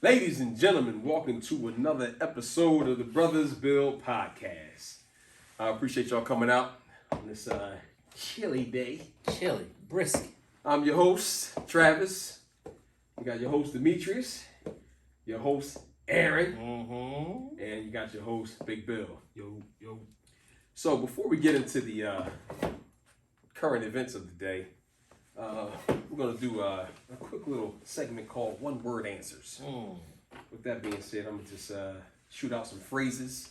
Ladies and gentlemen, welcome to another episode of the Brothers Build Podcast. I appreciate y'all coming out on this chilly day. Chilly, brisk. I'm your host, Travis. You got your host, Demetrius. Your host, Aaron. And you got your host, Big Bill. Yo. So before we get into the current events of the day, we're going to do a quick little segment called One Word Answers. With that being said, I'm going to just shoot out some phrases,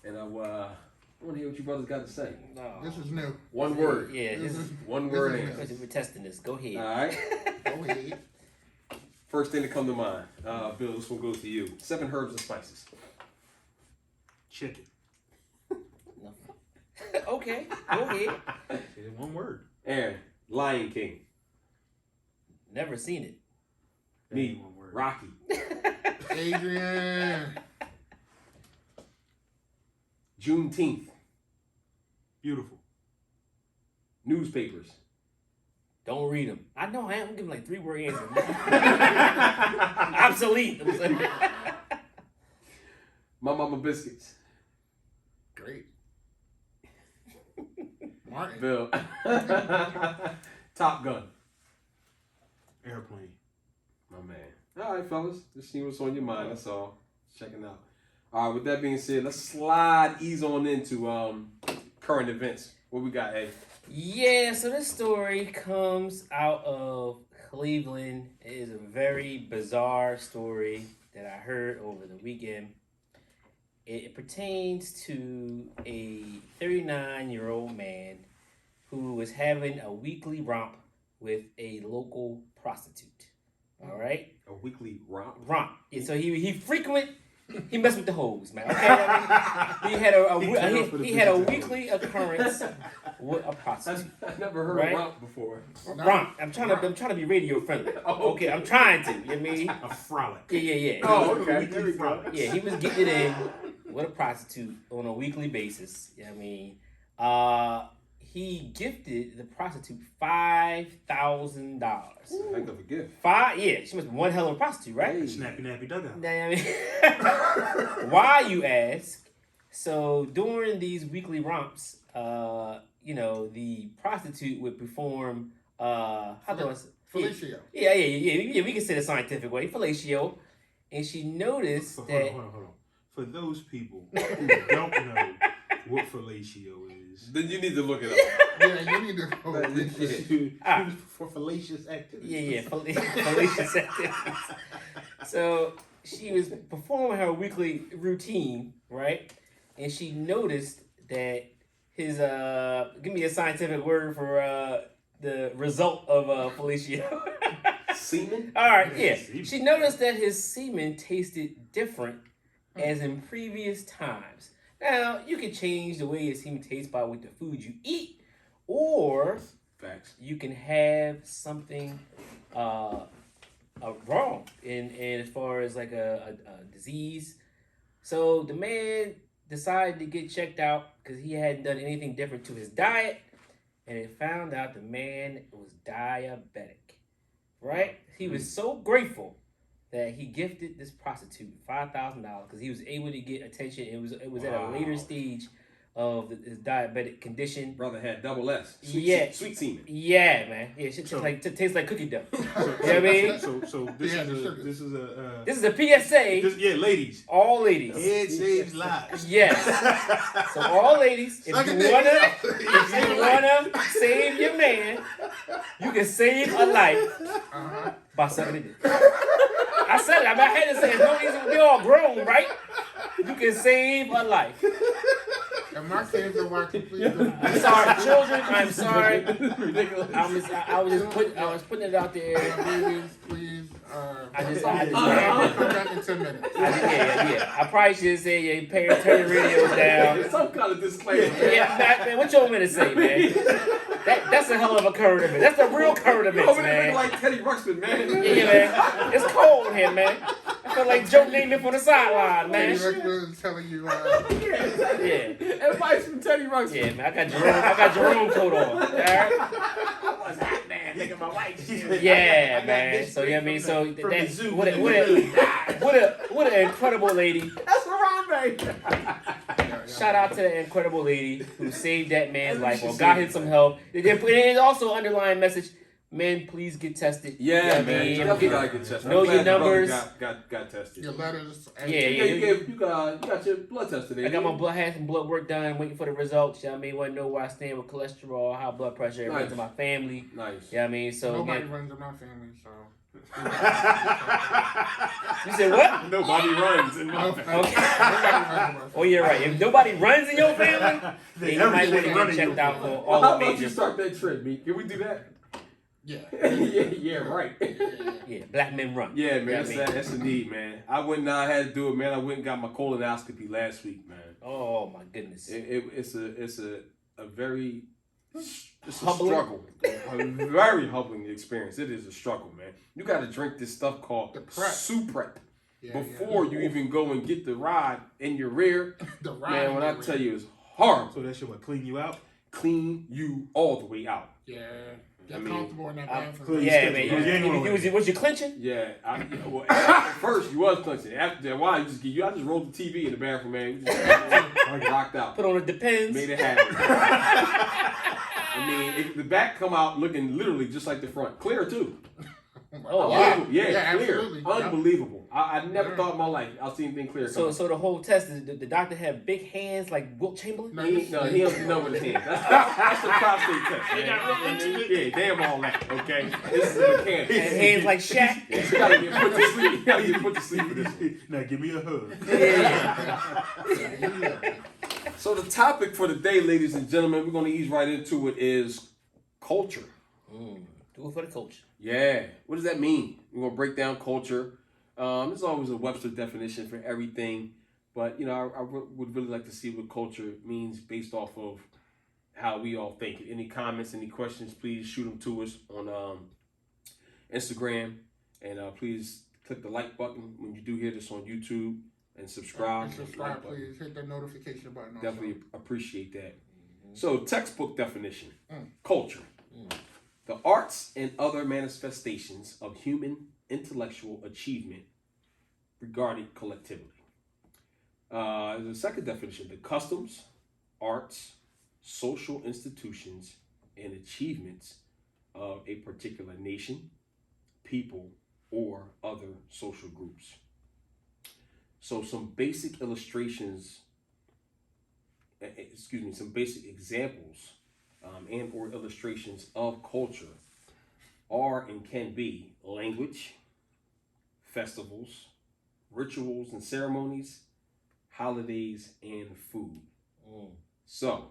and I want to hear what you brothers got to say. No. This is new. One word. Yeah, this is, One word is- answer. we're testing this. Go ahead. All right. Go ahead. First thing to come to mind. Bill, this one goes to you. 7 herbs and spices. Chicken. No. Okay, go ahead. Say one word. Aaron, Lion King. Never seen it. Me, One word. Rocky. Adrian. Juneteenth. Beautiful. Newspapers. Don't read them. I know I am. I'm giving like 3-word answers. Obsolete. My Mama Biscuits. Great. Martin. Bill. Top Gun. Airplane. My man. All right, fellas. Just see what's on your mind. That's all. Checking out. All right, with that being said, let's ease on into current events. What we got, Hey? Yeah, so this story comes out of Cleveland. It is a very bizarre story that I heard over the weekend. It pertains to a 39-year-old man who was having a weekly romp with a local prostitute. All right? A weekly romp. Romp. Yeah, so he messed with the hoes, man. Okay, I mean, he had a weekly occurrence with a prostitute. I've never heard Right? of romp before. Romp. I'm trying to be radio friendly. Okay, I'm trying to. You know what I mean? A frolic. Yeah. Oh, okay. Weekly There we go. frolic. Yeah, he was getting it in with a prostitute on a weekly basis. You know what I mean? He gifted the prostitute $5,000. Heck of a gift. She must be one hell of a prostitute, right? Hey. Snappy nappy dugout. Now, I mean, why you ask? So during these weekly romps, the prostitute would perform how do I say? Felicio. Yeah. We can say the scientific way, fellatio, and she noticed Hold that. on. For those people who don't know what fellatio is, Then you need to look it up. Yeah, you need to go. for fallacious activities. Yeah, fallacious activities. So she was performing her weekly routine, right? And she noticed that his give me a scientific word for the result of fellatio. Semen? All right, yeah. Semen. She noticed that his semen tasted different as in previous times. Now, you can change the way your semen tastes by with the food you eat, or Facts. you can have something wrong in as far as like a disease. So the man decided to get checked out because he hadn't done anything different to his diet, and it found out the man was diabetic. Right? He was so grateful that he gifted this prostitute $5,000 because he was able to get attention. It was at a later stage of his diabetic condition. Brother had double S. Sweet semen. Yeah, man. Yeah, shit tastes like cookie dough. You know what I mean? So this is a This is a PSA. ladies. All ladies. Head saves lives. Yes. So all ladies, if you wanna save your man, you can save a life by sucking it. I said it. I had to say it. No reason we all grown, right? You can save a life. And my kids are watching, please. I'm sorry, children. I'm sorry. Ridiculous. I was putting it out there. Please. I just come back in 10 minutes. Yeah. I probably should say, yeah, parents turn your radios down. Some kind of disclaimer. Yeah, man, what you want me to say, man? That's a hell of a current event. That's the real current event, Over there man. looking like Teddy Ruxpin, man. Yeah, man. It's cold here, man. I feel like Joe Namath on the sideline, man. Teddy Ruxpin is telling you, Yeah. Advice from Teddy Ruxpin. Yeah, man. I got Jerome coat on. All right. What's happening? thinking my wife. Yeah, man. So yeah, I mean, so from that the zoo. what an incredible lady. That's Harambe. Shout out to the incredible lady who saved that man's life or She got saved him some his help. And also underlying message: men, please get tested. Yeah, You know what I man. mean? You definitely gotta get tested. Know I'm your glad the brother numbers. Got tested. Your letters. Yeah, You got your blood test today. I got my blood, had some blood work done, waiting for the results. You know what I mean? Want to know where I stand with cholesterol, high blood pressure, everything to my family. Nice. You know what I mean? So Nobody again, runs in my family, so. you said what? Nobody runs in my No, family. nobody runs in my family. Oh, you're right. If nobody runs in your family, then you might want to Everything get running checked your out for family. all Well, how the about major. you start that trend, B? Can we do that? Yeah. yeah, right. Yeah, black men run. Yeah, You know man, what I mean? that's a need, man. I went and I had to do it, man. I went and got my colonoscopy last week, man. Oh my goodness. It's a very it's a Humbling? struggle, a very humbling experience. It is a struggle, man. You got to drink this stuff called The prep. Suprep Yeah, before you even go and get the ride in your rear. The ride Man, when I in tell you, it's horrible. So that shit would clean you out? Clean you all the way out. Yeah. I Get mean, comfortable in that I- bathroom. Yeah, man. You ain't gonna win. Was you clenching? Yeah, well, at first you was clenching. After a while, I just rolled the TV in the bathroom, man. You just rocked out. Put on the Depends. Made it happen. I mean, the back come out looking literally just like the front. Clear, too. Oh, wow. Unbelievable. Yeah, Yeah, clear. absolutely. Unbelievable. I never Yeah. thought in my life I'll see anything clear. So the whole test, the doctor had big hands like Wilt Chamberlain? No, he don't know with his hands. That's the prostate test, man. Yeah, damn all that, okay? This is a mechanic. And hands like Shaq? Yeah, you gotta get put to sleep. You gotta get put to sleep for this. Now give me a hug. Yeah. So the topic for the day, ladies and gentlemen, we're gonna ease right into it, is culture. Do it for the culture. Yeah. What does that mean? We're gonna break down culture. There's always a Webster definition for everything, but I would really like to see what culture means based off of how we all think. Any comments, any questions, please shoot them to us on Instagram, and please click the like button when you do hear this on YouTube, and subscribe. And subscribe, please. Hit the notification button. Also. Definitely appreciate that. So, textbook definition: culture, the arts and other manifestations of human intellectual achievement regarding collectivity. The second definition: the customs, arts, social institutions, and achievements of a particular nation, people, or other social groups. So some basic illustrations, some basic examples and or illustrations of culture are and can be language, festivals, rituals and ceremonies, holidays, and food. So,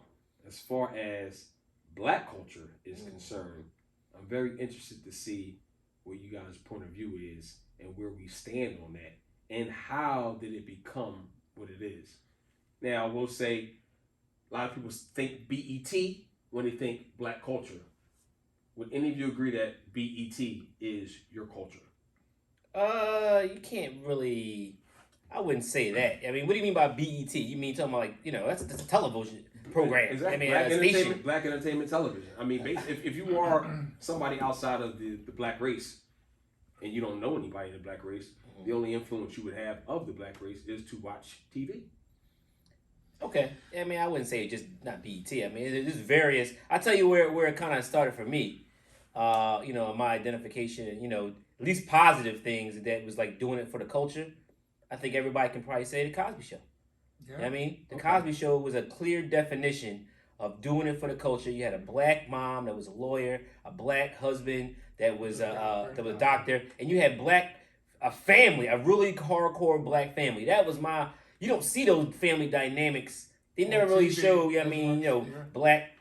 as far as Black culture is concerned, I'm very interested to see what you guys' point of view is and where we stand on that, and how did it become what it is. Now, I will say, a lot of people think BET when they think Black culture. Would any of you agree that BET is your culture? You can't really. I wouldn't say that. I mean, what do you mean by BET? You mean talking about that's a television program? Exactly. I mean, Black a entertainment, station. Black entertainment television. I mean, if you are somebody outside of the Black race, and you don't know anybody in the Black race, the only influence you would have of the Black race is to watch TV. Okay. I mean, I wouldn't say just not BET. I mean, there's various. I'll tell you where it kind of started for me. My identification, at least positive things that was like doing it for the culture. I think everybody can probably say the Cosby Show. Yeah. You know what I mean? The Cosby Show was a clear definition of doing it for the culture. You had a Black mom that was a lawyer, a Black husband that was a doctor, and you had a family, a really hardcore Black family. That was you don't see those family dynamics. They never really TV, show, as much, Black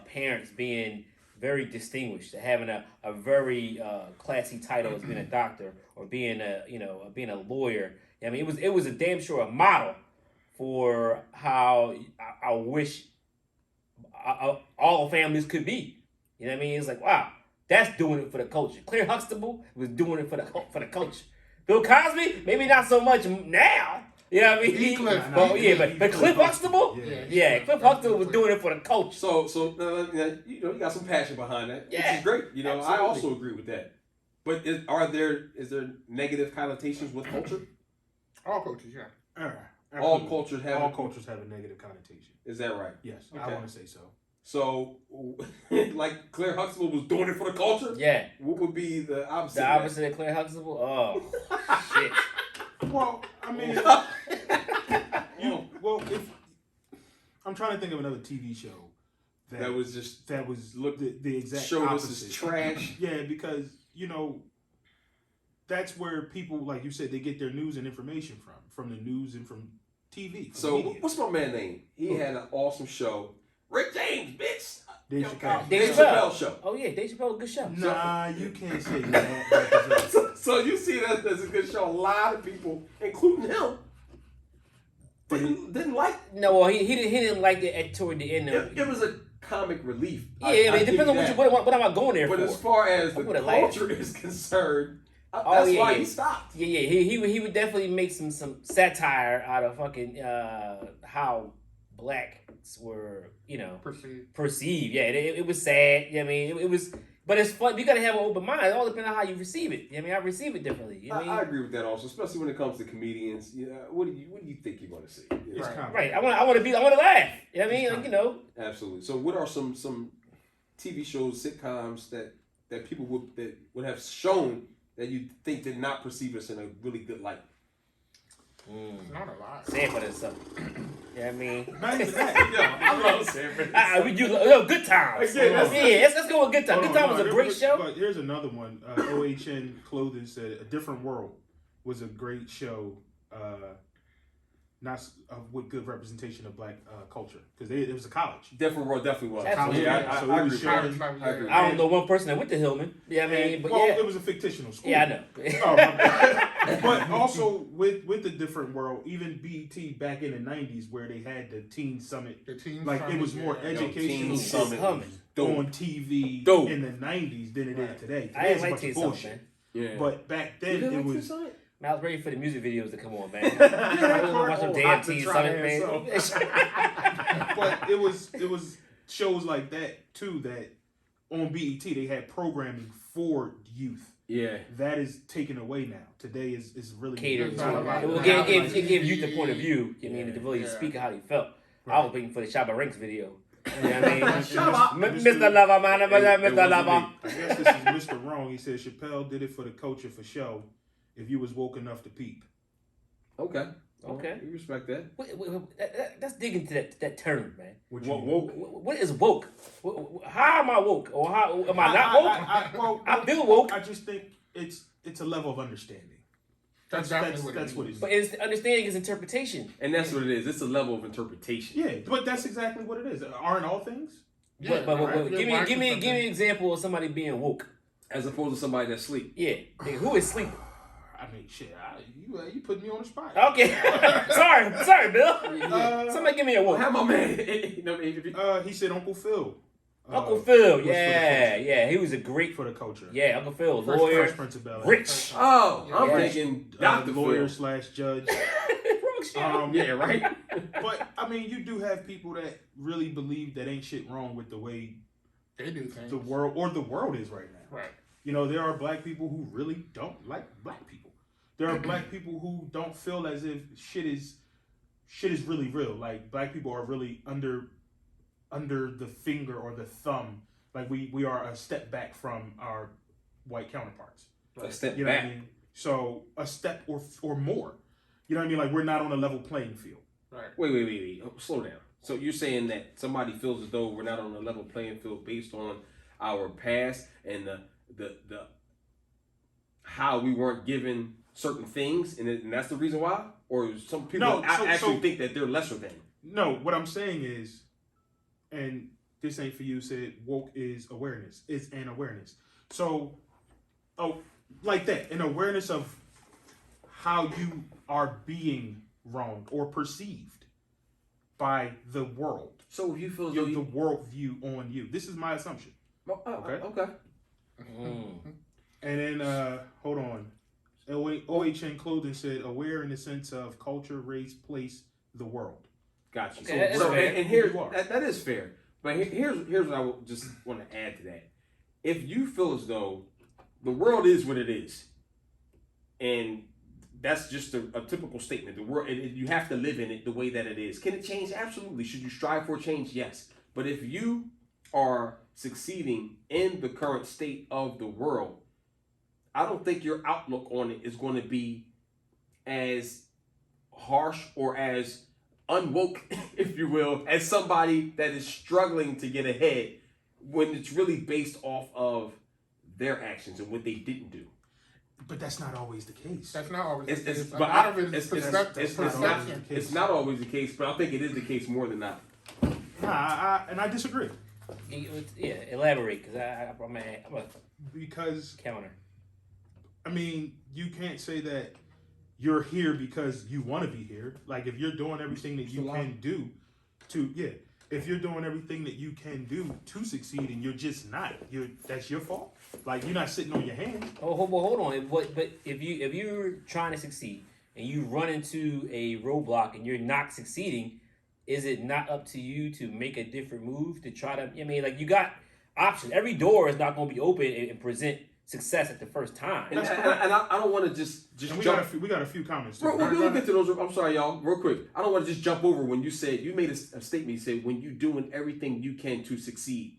parents being very distinguished, having a very classy title as being a doctor or being being a lawyer. I mean, it was a damn sure a model for how I wish all families could be. You know what I mean? It's like, wow, that's doing it for the culture. Claire Huxtable was doing it for the culture. Bill Cosby, maybe not so much now, Yeah, I mean, Cliff. but Cliff Huxtable, Yeah. Cliff Huxtable was doing it for the culture. So you know, you got some passion behind that, which Yeah, is great. You know, I absolutely. also agree with that. But is there negative connotations with culture? All coaches, yeah. All Absolutely. cultures have. All cultures have a negative connotation. Is that right? Yes, I Okay. want to say so. So, like Claire Huxtable was doing it for the culture. Yeah, What would be the opposite? the of that? opposite of Claire Huxtable. Oh shit. Well, I mean, if I'm trying to think of another TV show That was just that was look the exact showed opposite. us as trash. Yeah, because that's where people, like you said, they get their news and information from the news and from TV. From So media. what's my man name? He had an awesome show. Rick James, bitch. Dave Chappelle. Dave Dave Chappelle. Chappelle show. Oh yeah, Dave Chappelle, good show. Nah, you can't say that. So you see that as a good show. A lot of people, including him, didn't like. No, well, he didn't like it toward the end. It was a comic relief. Yeah, I mean, it give depends on you what, that. what am I going there But for? as far as the would've liked culture is concerned, Oh, that's yeah, why yeah. he stopped. Yeah, he would definitely make some satire out of fucking how blacks were, perceived. Yeah, it was sad. You know what I mean, it was, but it's fun. You gotta have an open mind. It all depends on how you receive it. I mean, I receive it differently. You know what I I mean? agree with that also, especially when it comes to comedians. What do you think you're going to see? It's Right. comedy. Right. I want to laugh. You know what I mean? Like, Absolutely. So, what are some TV shows, sitcoms that people would have shown that you think did not perceive us in a really good light? Not a lot. Sanford is something. You know what I mean? Not even that. I love Sanford. We do Good Times. Yeah, Let's go with Good Times. Good Times was a great show. But here's another one. OHN Clothing said A Different World was a great show. With good representation of black culture, because it was a college. Different World definitely was. Absolutely. Yeah, So I it agree was with that. showing- I agree with I that. don't know one person that went to Hillman. Yeah, I mean, but well, yeah. it was a fictional school. Yeah, I know. Oh, my bad. But also with the Different World, even BET back in the '90s, where they had the Teen Summit, The team like it summit, was more yeah. educational Teen shit Summit. Humming. Dope. on TV Dope. in the '90s than it is today. I Today didn't it's a like bunch Teen of Summit, bullshit. man. Yeah. But back then it was. Man, I was ready for the music videos to come on, man. Yeah, I really watch them damn Teen Summit, man. But it was shows like that too that on BET they had programming for youth. Yeah. That is taken away now. Today is really Catered It's not to about it. Will that. give you the point of view. I mean, Yeah. the ability to Yeah. speak how he felt. I Right. was waiting for the Shabba Ranks video. You know what I mean? Mr. Mr. Lover, man, It Mr. wasn't Lover. me. I guess this is Mr. Wrong. He said Chappelle did it for the culture for show. If you was woke enough to peep. Okay. Okay. We respect that. Let's dig into that term, man. What Woke. What is woke? How am I woke? Or how am I not woke? I feel woke. I just think it's a level of understanding. That's definitely That's what it is. But it's understanding is interpretation. And that's what it is. It's a level of interpretation. Yeah, but that's exactly what it is. Aren't all things? Yeah, But right. give Yeah, me an example of somebody being woke. As opposed to somebody that sleep. Yeah. Nigga, who is sleeping? I mean, shit. You put me on the spot. Okay. sorry, Bill. Somebody give me a Well, woke. how my man? You know, if you- He said Uncle Phil. Uncle Phil, was for the yeah, he was a great, for the culture. yeah, Uncle Phil, Fresh lawyer, Prince of Bel-Air. rich. Oh, I'm Yeah. thinking Dr. lawyer Phil. / judge. Wrong shit. Yeah, right? But I mean, you do have people that really believe that ain't shit wrong with the way They do things. the world is right now. Right. You know, there are black people who really don't like black people. There are black people who don't feel as if shit is really real. Like black people are really under the finger or the thumb. Like we are a step back from our white counterparts. A step You know back. what I mean? So a step or more. You know what I mean? Like we're not on a level playing field. Right. Wait. Oh, slow down. So you're saying that somebody feels as though we're not on a level playing field based on our past and the how we weren't given certain things, and that's the reason why? Or some people No, actually think that they're lesser than. No, what I'm saying is, and this ain't for you, said woke is awareness. It's an awareness. So, like that, an awareness of how you are being wronged or perceived by the world. So if you feel as The though world view on you. This is my assumption. okay. And then, hold on. OHN Clothing said aware in the sense of culture, race, place, the world. Got you. Okay, that's So, fair. and here, You are. that is fair. But here's what I would just want to add to that. If you feel as though the world is what it is, and that's just a typical statement, the world, you have to live in it the way that it is. Can it change? Absolutely. Should you strive for change? Yes. But if you are succeeding in the current state of the world, I don't think your outlook on it is going to be as harsh or as unwoke, if you will, as somebody that is struggling to get ahead when it's really based off of their actions and what they didn't do. But that's not always the case. That's not always It's, the case. it's, A but lot I, of it is it's perception. not, it's not always the case, but I think it is the case more than not. Nah, I disagree. Yeah, elaborate, because I'm a Because, counter. I mean, you can't say that you're here because you want to be here. Like, if you're doing everything that you can do if you're doing everything that you can do to succeed and you're just not, that's your fault. Like, you're not sitting on your hands. Oh, hold on. But if you're trying to succeed and you run into a roadblock and you're not succeeding, is it not up to you to make a different move to try to? I mean, like, you got options. Every door is not going to be open and present success at the first time. And I don't want to just And we jump. got a few comments. Too. We'll get to those. I'm sorry, y'all. Real quick. I don't want to just jump over when you said, you made a statement. You said, when you're doing everything you can to succeed.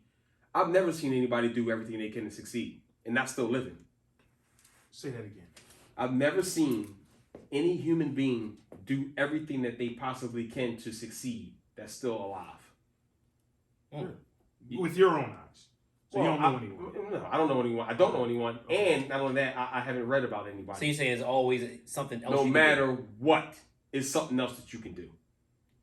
I've never seen anybody do everything they can to succeed and not still living. Say that again. I've never seen any human being do everything that they possibly can to succeed that's still alive. With your own eyes. So Well, you don't know anyone. No, I don't know anyone. I don't know anyone. And not only that, I haven't read about So anybody. you're saying there's always something else. No you can matter what, is something else that you can do.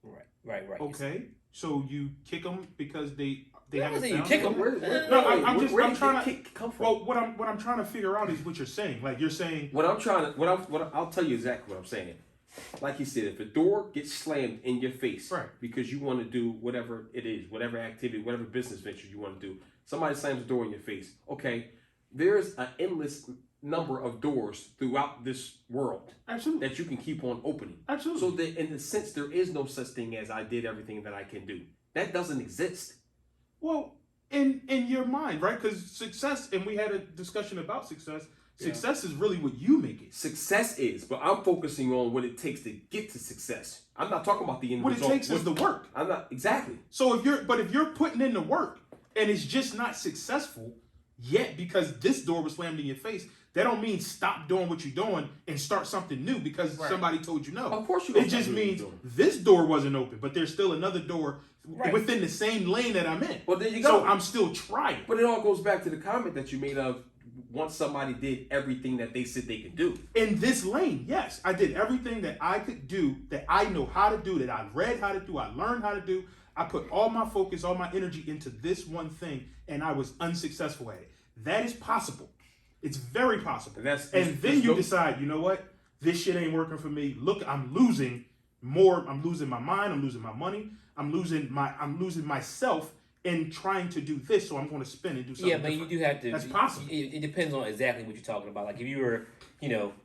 do. Right. Okay. So you kick them because they I haven't wasn't saying you found kick it? 'em. No, I'm trying to. kick come from. Well, what I'm trying to figure out is what you're saying. Like, you're saying, I'll tell you exactly what I'm saying. Like you said, if a door gets slammed in your face, Right. because you want to do whatever it is, whatever activity, whatever business venture you want to do, somebody slams the door in your face. Okay, there's an endless number of doors throughout this world absolutely, that you can keep on opening. absolutely. So that in the sense, there is no such thing as I did everything that I can do. That doesn't exist. Well, in your mind, right? Because success, and we had a discussion about success. Success is really what you make it. Success is, but I'm focusing on what it takes to get to success. I'm not talking about the end What result. it takes is the work. I'm not exactly. So if you're putting in the work and it's just not successful yet because this door was slammed in your face, that don't mean stop doing what you're doing and start something new because somebody told you no. Of course you It don't just stop doing means what you're doing. this door wasn't open, but there's still another door Right. within the same lane that I'm in. Well, there you So go. I'm still trying. But it all goes back to the comment that you made of once somebody did everything that they said they could do. In this lane, yes, I did everything that I could do, that I know how to do, that I read how to do, I learned how to do. I put all my focus, all my energy into this one thing, and I was unsuccessful at it. That is possible. It's very possible. And then you decide, you know what? This shit ain't working for me. Look, I'm losing more. I'm losing my mind. I'm losing my money. I'm losing myself in trying to do this. So I'm going to spin and do something. Yeah, but different. you do have to. That's possible. It depends on exactly what you're talking about. Like if you were,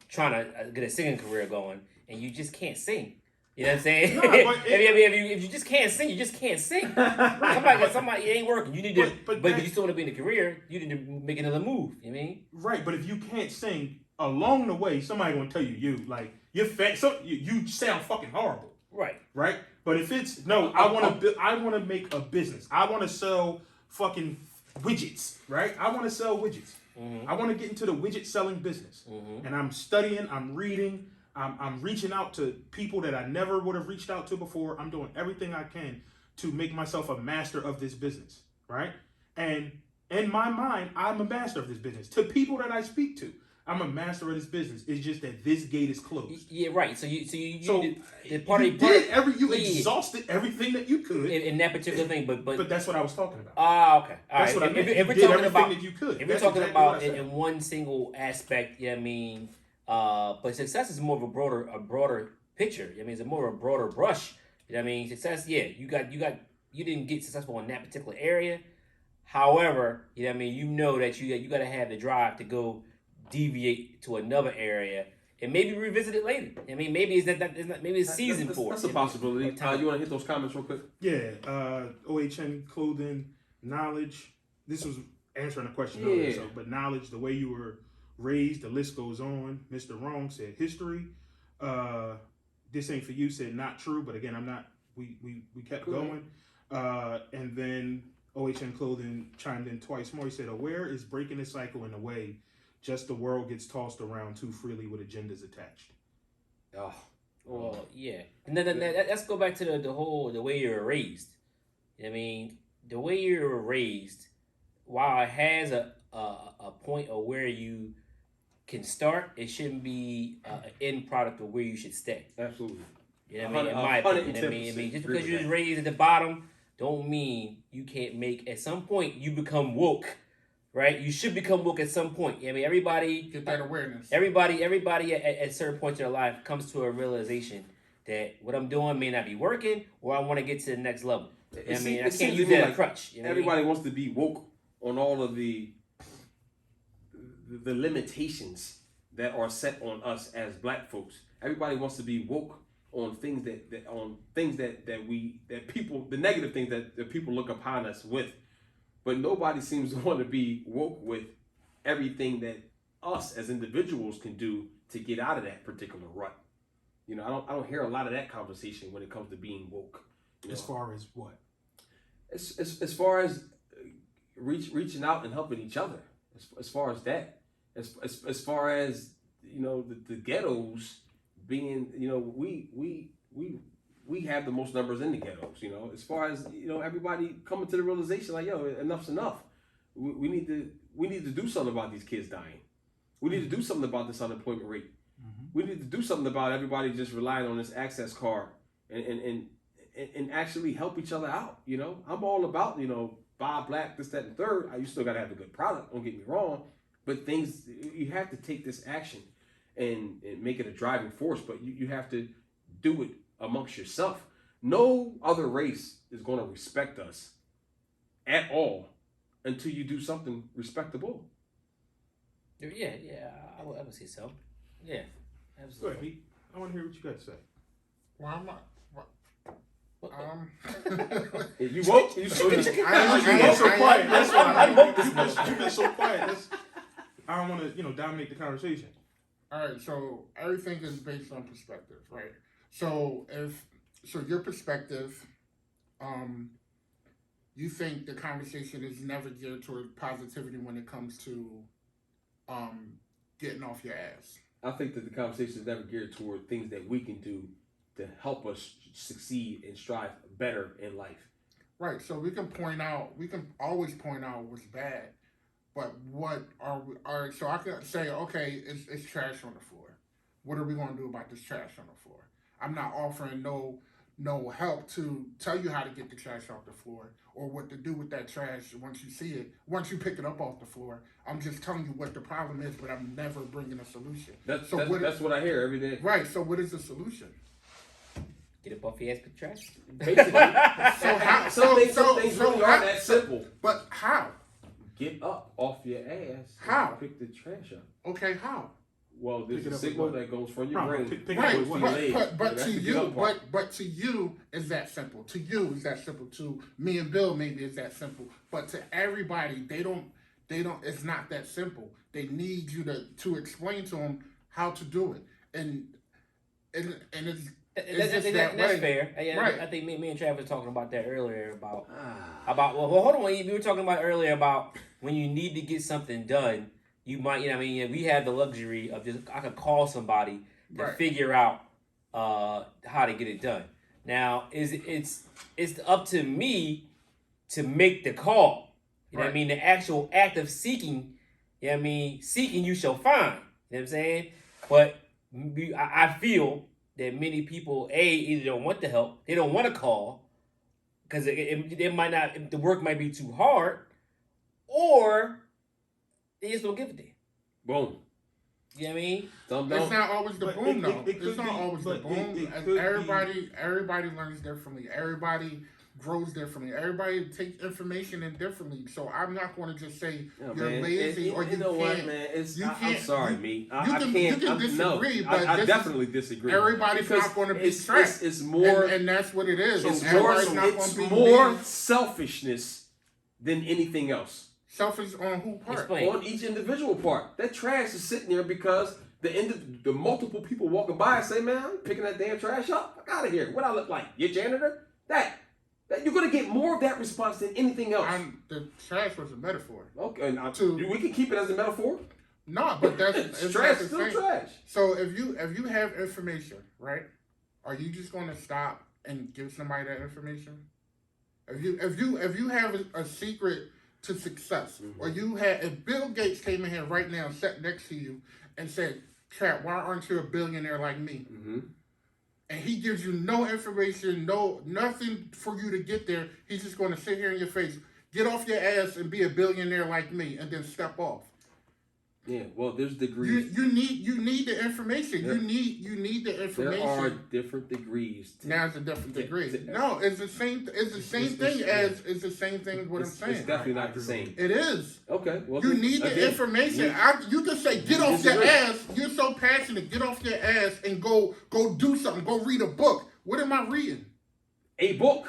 trying to get a singing career going and you just can't sing. You know what I'm saying? No, but if you just can't sing, you just can't sing. Somebody it ain't working. You need to, but if you still want to be in a career, you need to make another move. You know what I mean? Right, but if you can't sing along the way, somebody gonna tell you like you're fat. So you sound fucking horrible. Right. But if it's I want to make a business. I want to sell fucking widgets. Right. I want to sell widgets. Mm-hmm. I want to get into the widget selling business. Mm-hmm. And I'm studying. I'm reading. I'm reaching out to people that I never would have reached out to before. I'm doing everything I can to make myself a master of this business. Right. And in my mind, I'm a master of this business. To people that I speak to, I'm a master of this business. It's just that this gate is closed. Yeah, right. So you exhausted everything that you could in that particular thing, but that's what I was talking about. Okay. That's what I meant. If we're You did talking everything about that you could. if we're That's talking exactly what about I said. in one single aspect, yeah, I mean, but success is more of a broader picture. I mean, it's more of a broader brush. You know what I mean? Success, yeah, you didn't get successful in that particular area. However, you know what I mean, you know that you got to have the drive to go deviate to another area and maybe revisit it later. I mean, maybe it's maybe it's season That's, 4. that's a possibility. Or time. You want to hit those comments real quick? Yeah, OHN clothing, knowledge. This was answering a question Yeah. earlier, but knowledge, the way you were raised, the list goes on. Mr. Wrong said history. This ain't for you said not true, but again, I'm not. We kept Cool. going, and then OHN clothing chimed in twice more. He said, "Aware is breaking the cycle in a way, just the world gets tossed around too freely with agendas attached." Oh, Well, yeah. And then let's go back to the way you were raised. I mean, the way you were raised, while it has a point of where you can start, it shouldn't be an end product of where you should stay. absolutely. You know what I mean? In my opinion, just because you was raised at the bottom, don't mean you can't make. At some point, you become woke, right? You should become woke at some point. I mean, everybody Get that awareness. Everybody at certain points in their life comes to a realization that what I'm doing may not be working, or I want to get to the next level. I mean, I can't use that as a crutch. You know everybody wants to be woke on all of the limitations that are set on us as black folks. Everybody wants to be woke on things that people, the negative things that people look upon us with, but nobody seems to want to be woke with everything that us as individuals can do to get out of that particular rut. You know, I don't hear a lot of that conversation when it comes to being woke. You know? As far as what? As far as reaching out and helping each other, as far as that, as far as, you know, the ghettos being, you know, we have the most numbers in the ghettos, you know, as far as, you know, everybody coming to the realization like, yo, enough's enough. We need to do something about these kids dying. We need to do something about this unemployment rate. Mm-hmm. We need to do something about everybody just relying on this access card and actually help each other out. You know, I'm all about, you know, buy black, this, that, and third. You still got to have a good product. Don't get me wrong, but things, you have to take this action and make it a driving force. But you have to do it amongst yourself. No other race is going to respect us at all until you do something respectable. Yeah, I would say so. Yeah, Go absolutely. ahead, Pete. I want to hear what you got to say. Well, I'm not. You woke? You so You've been so quiet. That's why. You've been so quiet. I don't want to, you know, dominate the conversation. All right, so everything is based on perspective, right? So your perspective, you think the conversation is never geared toward positivity when it comes to getting off your ass. I think that the conversation is never geared toward things that we can do to help us succeed and strive better in life. Right, so we can always point out what's bad, but what are we, all right, so I can say, okay, it's trash on the floor. What are we going to do about this trash on the floor? I'm not offering no help to tell you how to get the trash off the floor or what to do with that trash once you see it, once you pick it up off the floor. I'm just telling you what the problem is, but I'm never bringing a solution. That's what I hear every day. Right, so what is the solution? Get up off your ass, pick trash. Basically, some things really aren't that so- simple. But how? Get up off your ass. How? And pick the trash up. Okay, how? Well, there's Pick it a up signal with what? that goes from your No, brain. pick it Right, up with to what? your legs. but That's to the get you, up part. but to you is that simple. To you is that simple. To me and Bill, maybe it's that simple. But to everybody, they don't. It's not that simple. They need you to explain to them how to do it, and it's. That's way. fair. Right. I think me and Travis were talking about that earlier about well hold on, we were talking about earlier about when you need to get something done, you might, you know what I mean, we have the luxury of just I could call somebody to Right. figure out how to get it done. Now it's up to me to make the call. You know what I Right. mean? The actual act of seeking, you know what I mean, seeking you shall find. You know what I'm saying? But I feel that many people either don't want the help, they don't want to call because it might not, the work might be too hard, or they just don't give a damn. Boom. You know what I mean? It's not always the But boom, though. it could It's not be, always the but boom. it could Everybody learns differently. Everybody grows differently. Everybody takes information in differently. So I'm not going to just say No, you're man. lazy or you you know can't. what, man? you I'm can't- sorry, you- me. you I can- can't. you can disagree, but I this is- definitely disagree. Everybody's Because not going to be it's, stressed. It's more. and that's what it is. It's more. Everybody's not It's going to be more mean. selfishness than anything else. Selfish on who part? Explain. On each individual part. That trash is sitting there because the multiple people walking by and say, man, I'm picking that damn trash up. Fuck out of here. What I look like? Your janitor? That you're gonna get more of that response than anything else. The trash was a metaphor. Okay, and To- we can keep it as a metaphor. No, but that's It's it's trash, not the still same. trash. So if you have information, right? Are you just going to stop and give somebody that information? If you have a secret to success, or you had if Bill Gates came in here right now, sat next to you, and said, "Chad, why aren't you a billionaire like me?" Mm-hmm. And he gives you no information, nothing for you to get there. He's just going to sit here in your face, get off your ass, and be a billionaire like me, and then step off. Yeah, well, there's degrees. You need the information. There- You need the information. There are different degrees. Now it's a different degree. Yeah. No, it's the same. It's the same thing as it's the same thing as what I'm It's saying. definitely not the same. It is. Okay, well, You then, need the again, information. You can say, get you off your disagree. ass. You're so passionate. Get off your ass and go do something. Go read a book. What am I reading? A book.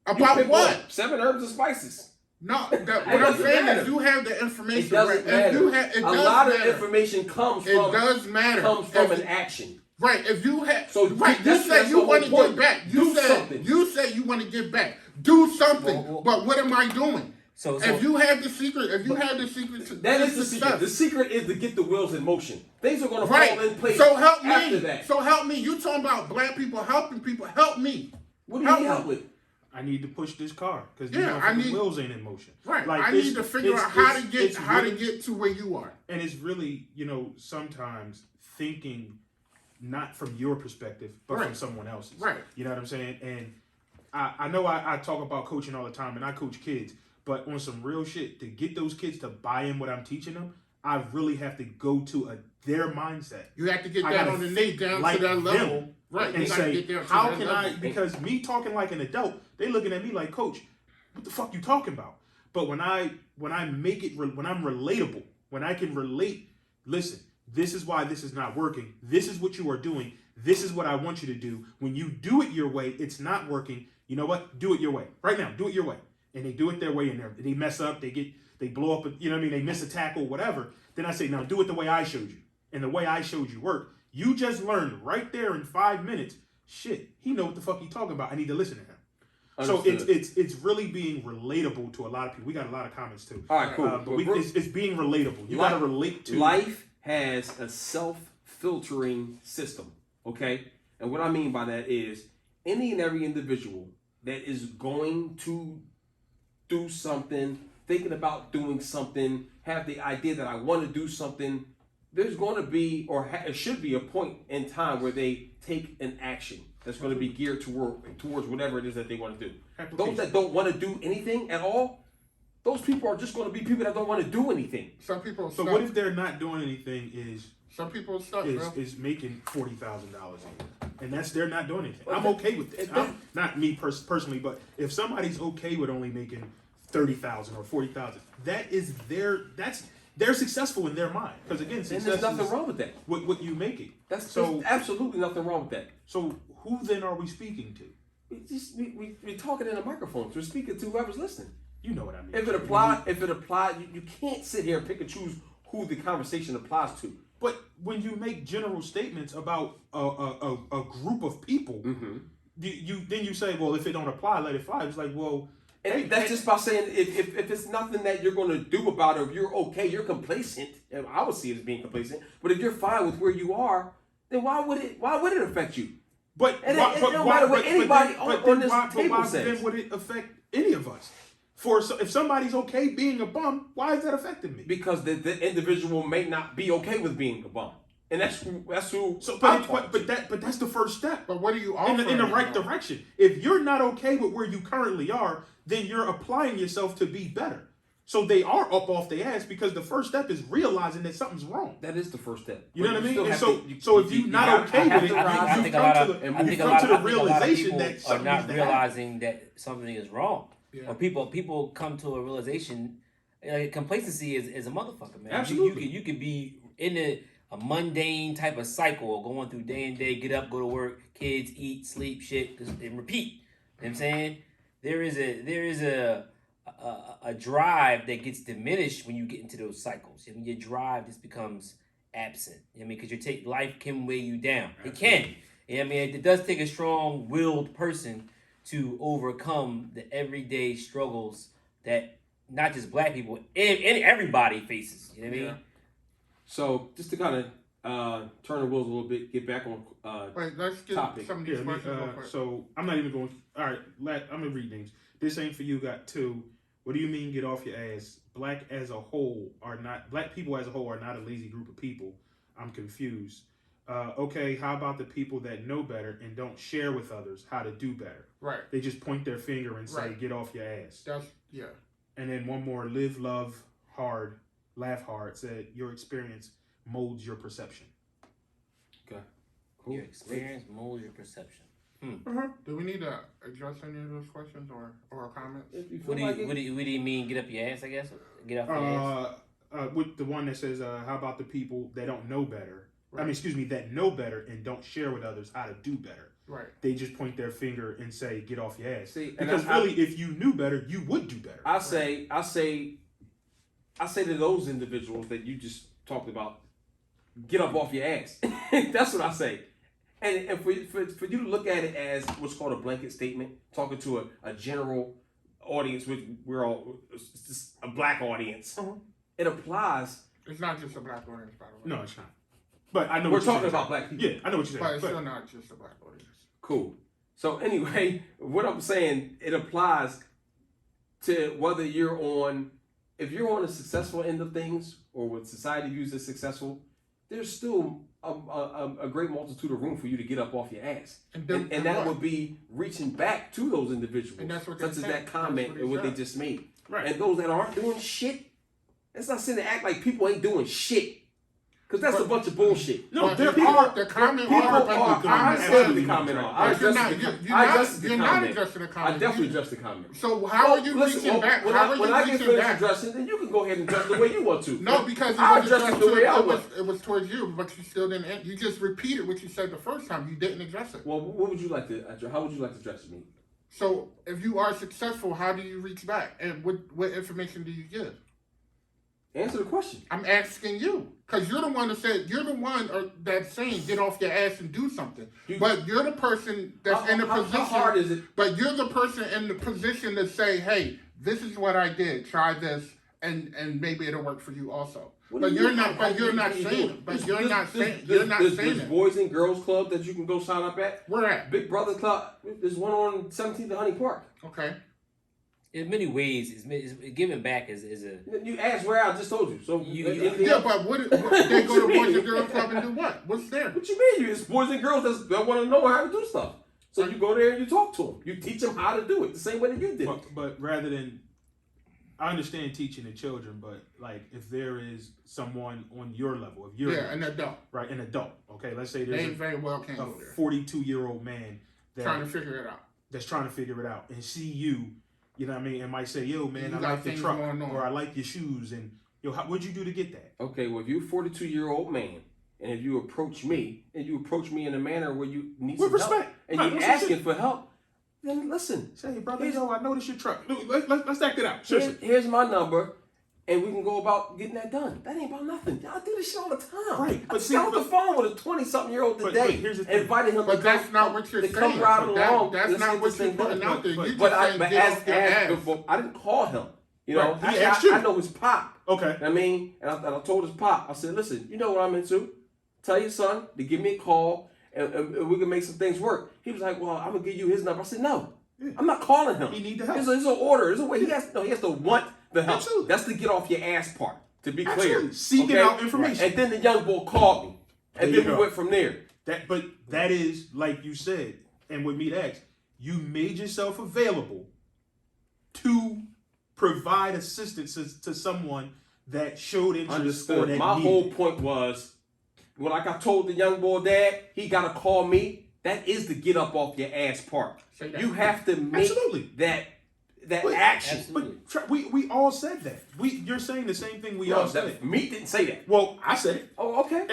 You About pick what? one. 7 Herbs and Spices. No, what I'm doesn't saying matter. is you have the information. It doesn't right? If matter. you have, it A does lot matter. of information comes It from does matter. If- an action. Right, if you have So right, you that's say the you whole want to point. give back. Do something. You say you want to give back. Do something. Well, but what am I doing? So If you have the secret, to That is the success, secret. The secret is to get the wheels in motion. Things are going to right. fall in place So help after me. that. So help me. You talking about black people helping people? Help me. What do you help need me. help with? I need to push this car because Yeah, I the need- wheels ain't in motion. Right. Like, I it's- need to figure it's- out how to it's really- get to where you are. And it's really, sometimes thinking not from your perspective, but from Right. someone else's. Right. You know what I'm saying? And I know I talk about coaching all the time, and I coach kids, but on some real shit, to get those kids to buy in what I'm teaching them, I really have to go to their mindset. You have to get I that gotta on the knee down like to that them. level. Right. And You gotta say, get there to how that can level. I, because me talking like an adult, they looking at me like, coach, what the fuck you talking about? But when I make it, when I'm relatable, when I can relate, listen, this is why this is not working. This is what you are doing. This is what I want you to do. When you do it your way, it's not working. You know what? Do it your way. Right now, do it your way. And they do it their way, and they mess up, they blow up, they miss a tackle, whatever. Then I say, now do it the way I showed you. And the way I showed you worked. You just learned right there in 5 minutes. Shit, he know what the fuck he talking about. I need to listen to him. Understood. So it's really being relatable to a lot of people. We got a lot of comments too. All right, cool. But it's being relatable. You got to relate to Life has a self-filtering system, okay? And what I mean by that is any and every individual that is going to do something, thinking about doing something, have the idea that I want to do something, there's going to be, or it should be, a point in time where they take an action that's going to be geared towards whatever it is that they want to do. Those that don't want to do anything at all, those people are just going to be people that don't want to do anything. Some people are So stuck. what if they're not doing anything Some people are stuck, bro. is making $40,000 a year, and they're not doing anything. Well, I'm okay with this. if they- Not me personally, but if somebody's okay with only making 30,000 or 40,000, they're successful in their mind. Because again, And success there's nothing is wrong with that. what you make it. There's So absolutely nothing wrong with that. so who then are we speaking to? We're talking in a microphone. We're speaking to whoever's listening. You know what I mean. If it applies, you can't sit here and pick and choose who the conversation applies to. But when you make general statements about a group of people, then you say, well, if it don't apply, let it fly. It's like, well, And that's just by saying if it's nothing that you're going to do about it, if you're okay, you're complacent. And I would see it as being complacent. But if you're fine with where you are, then why would it affect you? But And it don't matter what anybody on this table says. Then would it affect any of us? If somebody's okay being a bum, why is that affecting me? Because the individual may not be okay with being a bum, and that's who. So, I'm but talking to. that's the first step But what are you in offering? the right direction. If you're not okay with where you currently are, then you're applying yourself to be better. So they are up off their ass because the first step is realizing that something's wrong. That is the first step. You know But what I mean? still And have so, to- so if you're not gotta- okay with it, I you've think a come lot to of the, I think you've a come lot to of the I think a lot of realization people that are something not needs to happen. realizing that something is wrong. Yeah. Or people come to a realization. Complacency is a motherfucker, man. Absolutely. You could be in a mundane type of cycle, going through day and day, get up, go to work, kids, eat, sleep, shit, and repeat. You know what I'm saying? There is a drive that gets diminished when you get into those cycles. I mean, your drive just becomes absent. I mean, because life can weigh you down. It can. I mean, it does take a strong-willed person to overcome the everyday struggles that not just black people and everybody faces. You know what I mean? So just to kind of turn the wheels a little bit, get back on. Wait, let's get Topic. some of Yeah, these questions real quick. so I'm not even going. All right, I'm gonna read names. This ain't for you. Got 2. What do you mean? Get off your ass. Black people as a whole are not a lazy group of people. I'm confused. Okay, how about the people that know better and don't share with others how to do better? Right. They just point their finger and say, Right. "Get off your ass." Yeah. And then one more: live, love hard, laugh hard. Said your experience molds your perception. Cool. Your experience molds your perception. Do we need to address any of those questions or comments? If you feel What do you like it. what do you mean? Get up your ass? I guess get off your ass. With the one that says, "How about the people that don't know better?" I mean, Right. excuse me, that know better and don't share with others how to do better. Right. They just point their finger and say, "Get off your ass." See, and because I- really, if you knew better, you would do better. I say to those individuals that you just talked about, get up off your ass. That's what I say. And for you to look at it as what's called a blanket statement, talking to a general audience, which we're all it's just a black audience, it applies. It's not just a black audience, by the way. No, it's not. But I know We're what you're talking saying. about black people. Yeah, I know what you're But saying. it's still not just a black audience. Cool. So anyway, what I'm saying, it applies to whether you're on, if you're on the successful end of things or what society views as successful, there's still a great multitude of room for you to get up off your ass. And that what? would be reaching back to those individuals, And that's what such they as said. that comment That's what and what he they said. just made. Right. And those that aren't doing shit, let's not sit and act like people ain't doing shit. Because that's a bunch of bullshit. No, But there the are comment People are, are, but the I comment understand absolutely the comment on. I But you're not, adjusted the you're I not, adjusted the you're not comment. addressing the I comment. definitely adjust the comment. So how are you Listen, reaching back? When How are when you I get reaching finished back? addressing, then you can go ahead and address the way you want to. No, because I it was addressed it the way I want. it was towards you, but you still didn't. You just repeated what you said the first time. You didn't address it. Well, what would you like to address? How would you like to address me? So if you are successful, how do you reach back? And what information do you give? Answer the question. I'm asking you because you're the one that said that's saying get off your ass and do something. But you're the person that's in the position. How hard is it? But you're the person in the position to say, "Hey, this is what I did. Try this, and maybe it'll work for you also." What But do you you're mean? not. But you're not What are you saying. doing? But There's- you're there's- not saying. there's- You're not there's saying it. Boys and Girls Club that you can go sign up at. Where at? Big Brother Club. There's one on 17th and Honey Park. Okay. In many ways, is giving back is a You asked where I just told you. So anything Yeah, else? but what they go to Boys and Girls Club and do what? What's there? What you mean? It's boys and girls that want to know how to do stuff. So you go there and you talk to them. You teach them how to do it the same way that you did. But rather than, I understand teaching the children, but like if there is someone on your level, if you're An adult. right, an adult, okay, let's say They there's very well can't a go there. 42-year-old man Trying to figure it out. that's trying to figure it out and see you, you know what I mean, and might say, "Yo, man, You I got like the things truck," going on. or "I like your shoes," and "Yo, what'd you do to get that?" Okay, well, if you're a 42-year-old man, and if you approach me, and you approach me in a manner where you need With some help, respect. and Right, you're with asking respect. for help, then listen. Say, "Hey, brother, Here's- yo, I noticed your truck. Look, let's act it out. Seriously. Here's my number, and we can go about getting that done. That ain't about nothing. Y'all do this shit all the time. Right, I but just see, got on the but- phone with a 20-something-year-old But today, here's the thing. invited him But to that's come, not what you're to saying. come ride But along. that's Let's not get what this you're thing done. putting out there. You just But saying get off your ass. I didn't call him. You know, Right, he actually, asked you. I know his pop. Okay. I mean, and I told his pop, I said, listen, you know what I'm into? Tell your son to give me a call and we can make some things work. He was like, well, I'm going to give you his number. I said, no, I'm not calling him. He need the help. There's an order. There's a way. He has to want the help. Absolutely. That's the get off your ass part, to be clear. Absolutely. Seeking out information. And then the young boy called me. And There you then we go. went from there. But that is, like you said, and with me to ask, you made yourself available to provide assistance to someone that showed interest or Understood. that My needed whole it. point was, when like I told the young boy dad, he gotta call me. That is the get up off your ass part. Say that. You have to make Absolutely. that But- action. Absolutely. But we all said that. You're saying the same thing we No, all said. Meat didn't say that. Well, I said it. Oh, okay. And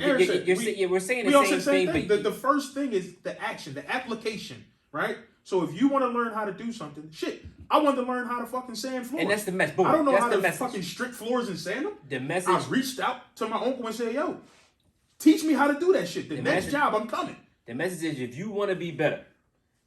Aaron said it. We're saying We the all same said the same thing, thing. but The first thing is the action, the application, right? So if you want to learn how to do something, shit, I wanted to learn how to fucking sand floors. and that's the mess. Boom. I don't know that's how the to message. fucking strip floors and sand them. The I message. reached out to my uncle and said, yo, teach me how to do that shit. The next message- job, I'm coming. The message is, if you want to be better,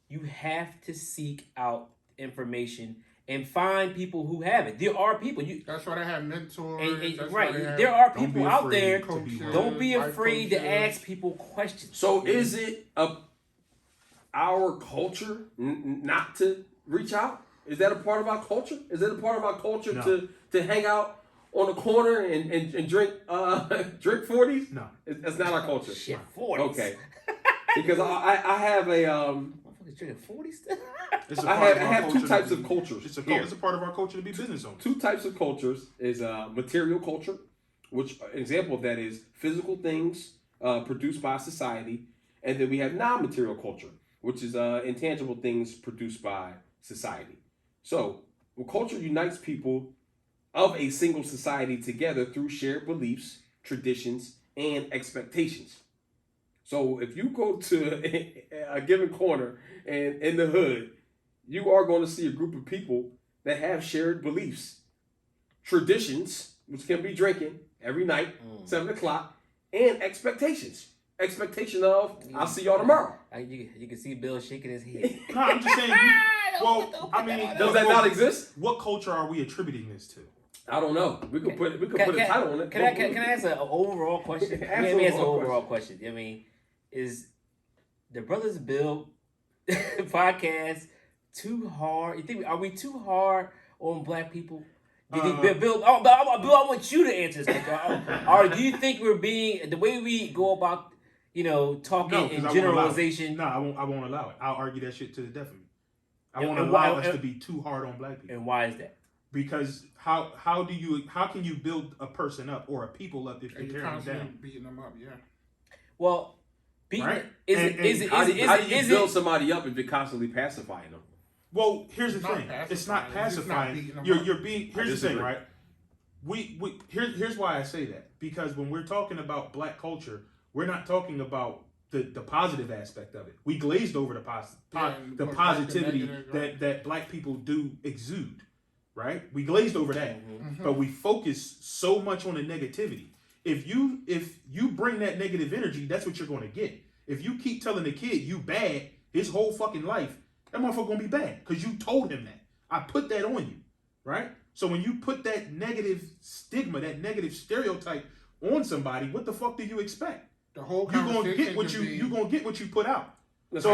you have to seek out information and find people who have it. There are people. That's why they have mentors. And that's right. why they have There are Don't people be out afraid there. to be coaches, wrong. Don't be life afraid to coaches. ask people questions. So is it our culture not to reach out? Is that a part of our culture? Is it a part of our culture No. to hang out on the corner and drink drink 40s? No. That's not our culture. Shit, 40s. Okay. Because I have a Motherfuckers drinking 40 still? It's a I part of have, I our have culture two to types be- of cultures. It's a part of our culture to be business owners. Two types of cultures is material culture, which an example of that is physical things produced by society, and then we have non-material culture, which is intangible things produced by society. So, well, culture unites people of a single society together through shared beliefs, traditions, and expectations. So, if you go to a given corner and in the hood, you are going to see a group of people that have shared beliefs, traditions, which can be drinking every night, 7 o'clock, and expectations. Expectation of, I'll see y'all tomorrow. You can see Bill shaking his head. No, I'm just saying. Well, I mean, Does that not exist? What culture are we attributing this to? I don't know. We could put a title on it. Can I ask an overall question? Ask Let me ask an overall overall question. I mean, is the Brothers Bill podcast too hard? You think, are we too hard on black people? Do you think Bill? Oh, Bill, I want you to answer this question. Or do you think we're being the way we go about, talking No, 'cause in I won't allow it. generalization? No, I won't allow it. I'll argue that shit to the death of me. I And- won't and allow why- us to be too hard on black people. And why is that? Because how can you build a person up or a people up if you're And you're tearing them constantly down? beating them up, yeah. Well, beating, Right. is it How do you build it? somebody up if you're constantly pacifying them? Well, here's the It's not thing. It's not pacifying. It's just not pacifying. beating them You're up. you're being. Here's the thing, disagree. right? Here's why I say that, because when we're talking about black culture, we're not talking about the positive aspect of it. We glazed over the Yeah, and the put back the positivity negative, right. that black people do exude, right? We glazed over that, Mm-hmm. but we focus so much on the negativity. If you bring that negative energy, that's what you're going to get. If you keep telling the kid you bad his whole fucking life, that motherfucker gonna be bad because you told him that. I put that on you, right? So when you put that negative stigma, that negative stereotype on somebody, what the fuck do you expect? The whole You gonna conversation get what could be you gonna get what you put out. So-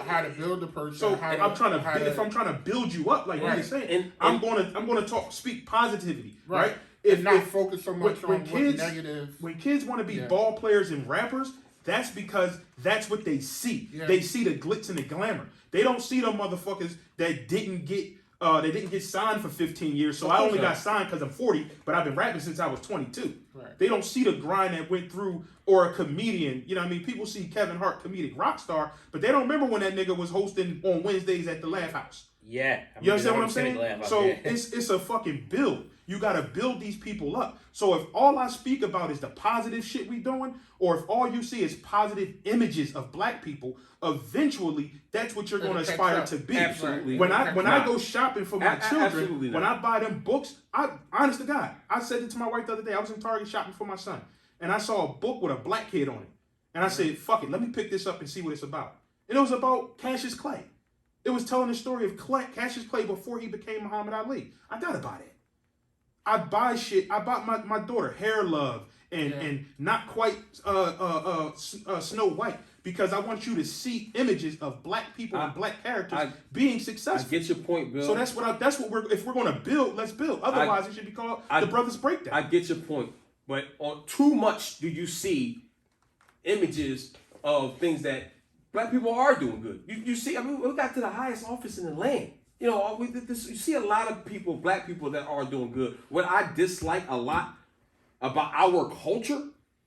how to build a person. So how if to, I'm trying how to if I'm trying to build you up, like Right. you're saying, And- I'm gonna speak positivity, right? and not focus so much when on kids- what's negative. When kids want to be Yeah. ball players and rappers, that's because that's what they see. Yeah. They see the glitz and the glamour. They don't see them motherfuckers that didn't get signed for 15 years. So Of I course only not. got signed because I'm 40, but I've been rapping since I was 22. Right. They don't see the grind that went through, or a comedian. You know what I mean? People see Kevin Hart, comedic rock star, but they don't remember when that nigga was hosting on Wednesdays at the Laugh House. Yeah. You understand what I'm 100% saying? glad about So that. it's a fucking build. You gotta build these people up. So if all I speak about is the positive shit we doing, or if all you see is positive images of black people, eventually that's what you're It'll gonna catch aspire up. to be. Absolutely. When I Nah. go shopping for my children, absolutely when not. I buy them books, I honest to God, I said it to my wife the other day. I was in Target shopping for my son, and I saw a book with a black kid on it, and I said, "Fuck it, let me pick this up and see what it's about." And it was about Cassius Clay. It was telling the story of Cassius Clay before he became Muhammad Ali. I gotta buy that. I buy shit. I bought my daughter Hair Love and Not Quite Snow White, because I want you to see images of black people and black characters being I successful. get your point, Bill. So that's what we're if we're gonna build, let's build. Otherwise, it should be called the Brothers Breakdown. I get your point, but on too much do you see images of things that black people are doing good. You see, I mean, we got to the highest office in the land. You know, you see a lot of people, black people that are doing good. What I dislike a lot about our culture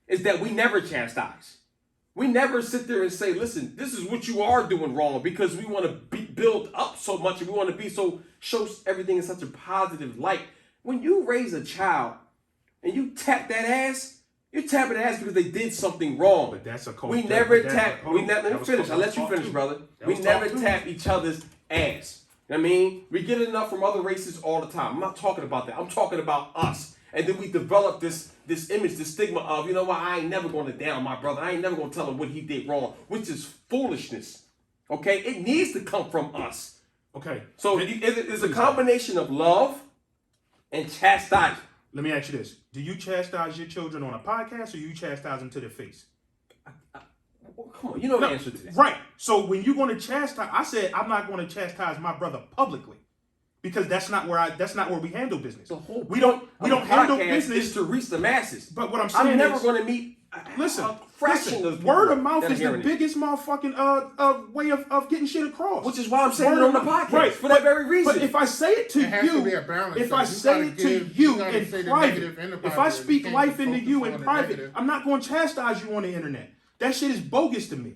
is that we never chastise. We never sit there and say, listen, this is what you are doing wrong, because we want to build up so much and we want to be so, show everything in such a positive light. When you raise a child and you tap that ass, you're tapping the ass because they did something wrong. But that's a culture. We never tap, let me finish. I'll let you finish, brother. We never tap each other's ass. I mean, we get enough from other races all the time. I'm not talking about that. I'm talking about us. And then we develop this image, this stigma of, you know what, I ain't never going to down my brother. I ain't never going to tell him what he did wrong, which is foolishness. Okay? It needs to come from us. Okay. So it's a combination of love and chastisement. Let me ask you this. Do you chastise your children on a podcast, or you chastise them to their face? Well, come on, you know the answer to that. Right. So when you're going to chastise, I said I'm not going to chastise my brother publicly, because that's not where we handle business. We don't handle business is to reach the masses. But what I'm saying I'm never is, going to meet a fraction of word of mouth that is are the hearing it. biggest motherfucking way of getting shit across. Which is why I'm saying it Word on the of mouth. podcast, Right. for that very reason. But if I say it to It has you, to be a balance, if though. I You say gotta it to give- you you gotta in say the private, negative and the if I positive. speak You can't life just into focus you on in the private, negative. I'm not going to chastise you on the internet. That shit is bogus to me.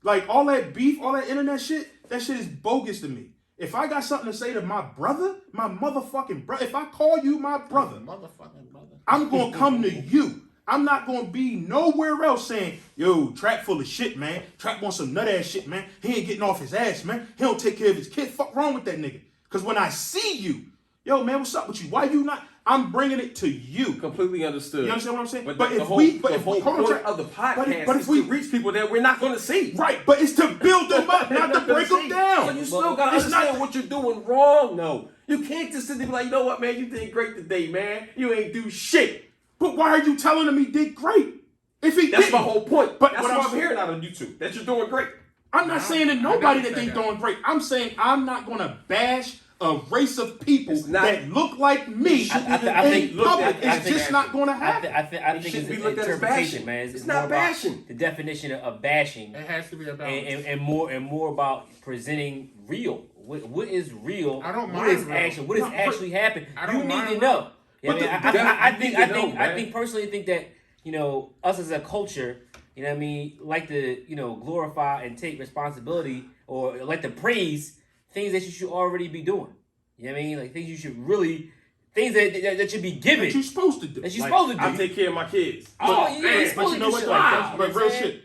Like all that beef, all that internet shit, that shit is bogus to me. If I got something to say to my brother, my motherfucking brother, if I call you my brother, Motherfucking brother. I'm going to come to you. I'm not going to be nowhere else saying, yo, Trap full of shit, man. Trap wants some nut ass shit, man. He ain't getting off his ass, man. He don't take care of his kid. Fuck wrong with that nigga. Because when I see you, yo, man, what's up with you? Why you not? I'm bringing it to you. Completely understood. You understand what I'm saying? But, But the if whole, we- the whole hold on, point Trap. of the podcast But if is we- to reach people that we're not going to see. Right, but it's to build them up, not to They're break gonna them see. down. So you still got to It's not- understand what you're doing wrong, though. You can't just sit there and be like, you know what, man, you did great today, man. You ain't do shit. But why are you telling him he did great? If he That's didn't, my whole point. But That's what what I'm I'm saying- hearing out of YouTube, that you're doing great. I'm not saying that I nobody never that they said that. doing great. I'm saying I'm not gonna bash a race of people It's not- that look like me I think- in public. I It's think- just not gonna I happen. think shouldn't it's be an looked at as interpretation, bashing. man. It's more not about bashing. the definition of bashing, It has to be a balance. and more about presenting real. What is real? I don't What mind is real. action? What is No, but actually happened? I You don't need mind to real. know. Yeah, But I, the- mean, I you think need to know, I man. think personally think that, you know, us as a culture, you know what I mean, like to, you know, glorify and take responsibility or like to praise things that you should already be doing. You know what I mean? Like things you should really, things that should be given. That you're supposed to do. That you're Like, supposed to do. I take care of my kids. Oh, yeah, man. you're But supposed you to know do what? shit Like, like that's- that. but You know real what I'm saying?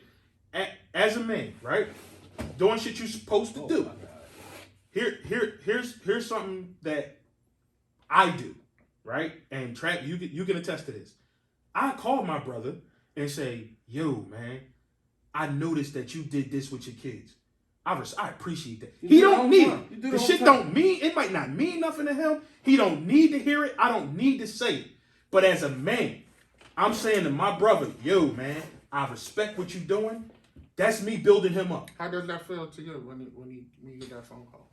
shit. As a man, right? Doing shit you're supposed to do. Here's something that I do, right? And Trap, you can attest to this. I call my brother and say, "Yo, man, I noticed that you did this with your kids. I appreciate that. You He do it all don't the need time. You do it. it The all shit the time. don't mean it. Might not mean nothing to him. He don't need to hear it. I don't need to say it. But as a man, I'm saying to my brother, "Yo, man, I respect what you're doing." That's me building him up. How does that feel to you when you get that phone call?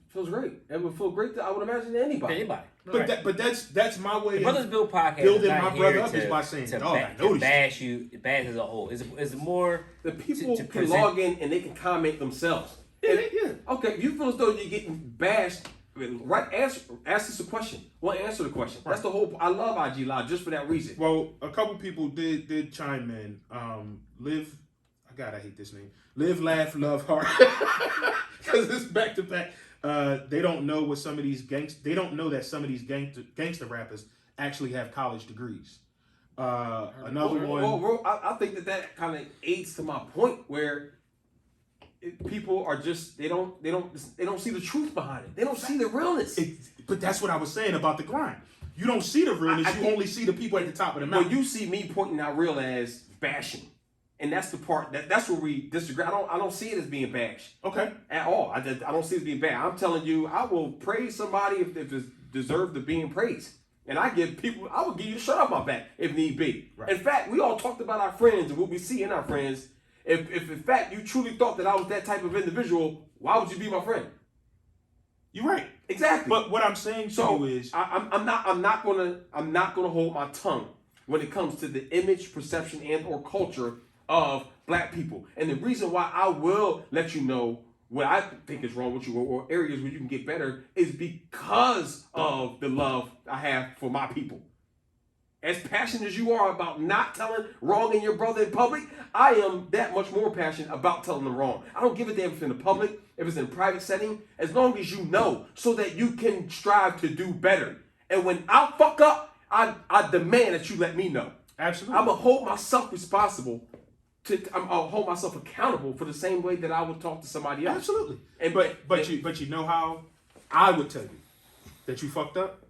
Feels great. It would feel great, I would imagine, to anybody. Anybody. But that's my way The of Brothers Build podcast building is not my here brother up to, is by saying, to, "Dog, I to noticed." bash you, bash as a whole. It's more The people to can present- log in and they can comment themselves. Yeah, yeah. Okay, you feel as though you're getting bashed. Right, ask us a question. We'll answer the question. That's the whole. I love IG Live just for that reason. Well, a couple people did chime in. I hate this name. Live, laugh, love, heart. Because it's back to back. They don't know what some of these They don't know that some of these gangster rappers actually have college degrees. Another one. Well, I think that kind of aids to my point where people are just they don't see the truth behind it. They don't see the realness. But that's what I was saying about the grind. You don't see the realness. I You think- only see the people at the top of the Well, mountain. you see me pointing out real as bashing, and that's the part that's where we disagree. I don't see it as being bashed Okay. at all. I don't see it as being bad. I'm telling you, I will praise somebody if it's deserved of being praised. And I will give you the shirt off my back if need be. Right. In fact, we all talked about our friends and what we see in our friends. If in fact you truly thought that I was that type of individual, why would you be my friend? You're right. Exactly. But what I'm saying to So you is, I'm not gonna hold my tongue when it comes to the image, perception, and or culture of black people. And the reason why I will let you know what I think is wrong with you or areas where you can get better is because of the love I have for my people. As passionate as you are about not telling wrong in your brother in public, I am that much more passionate about telling them wrong. I don't give a damn if it's in the public, if it's in a private setting, as long as you know, so that you can strive to do better. And when I fuck up, I demand that you let me know. Absolutely. I'm gonna hold myself responsible. I'll hold myself accountable for the same way that I would talk to somebody else. Absolutely. And But you know how I would tell you that you fucked up?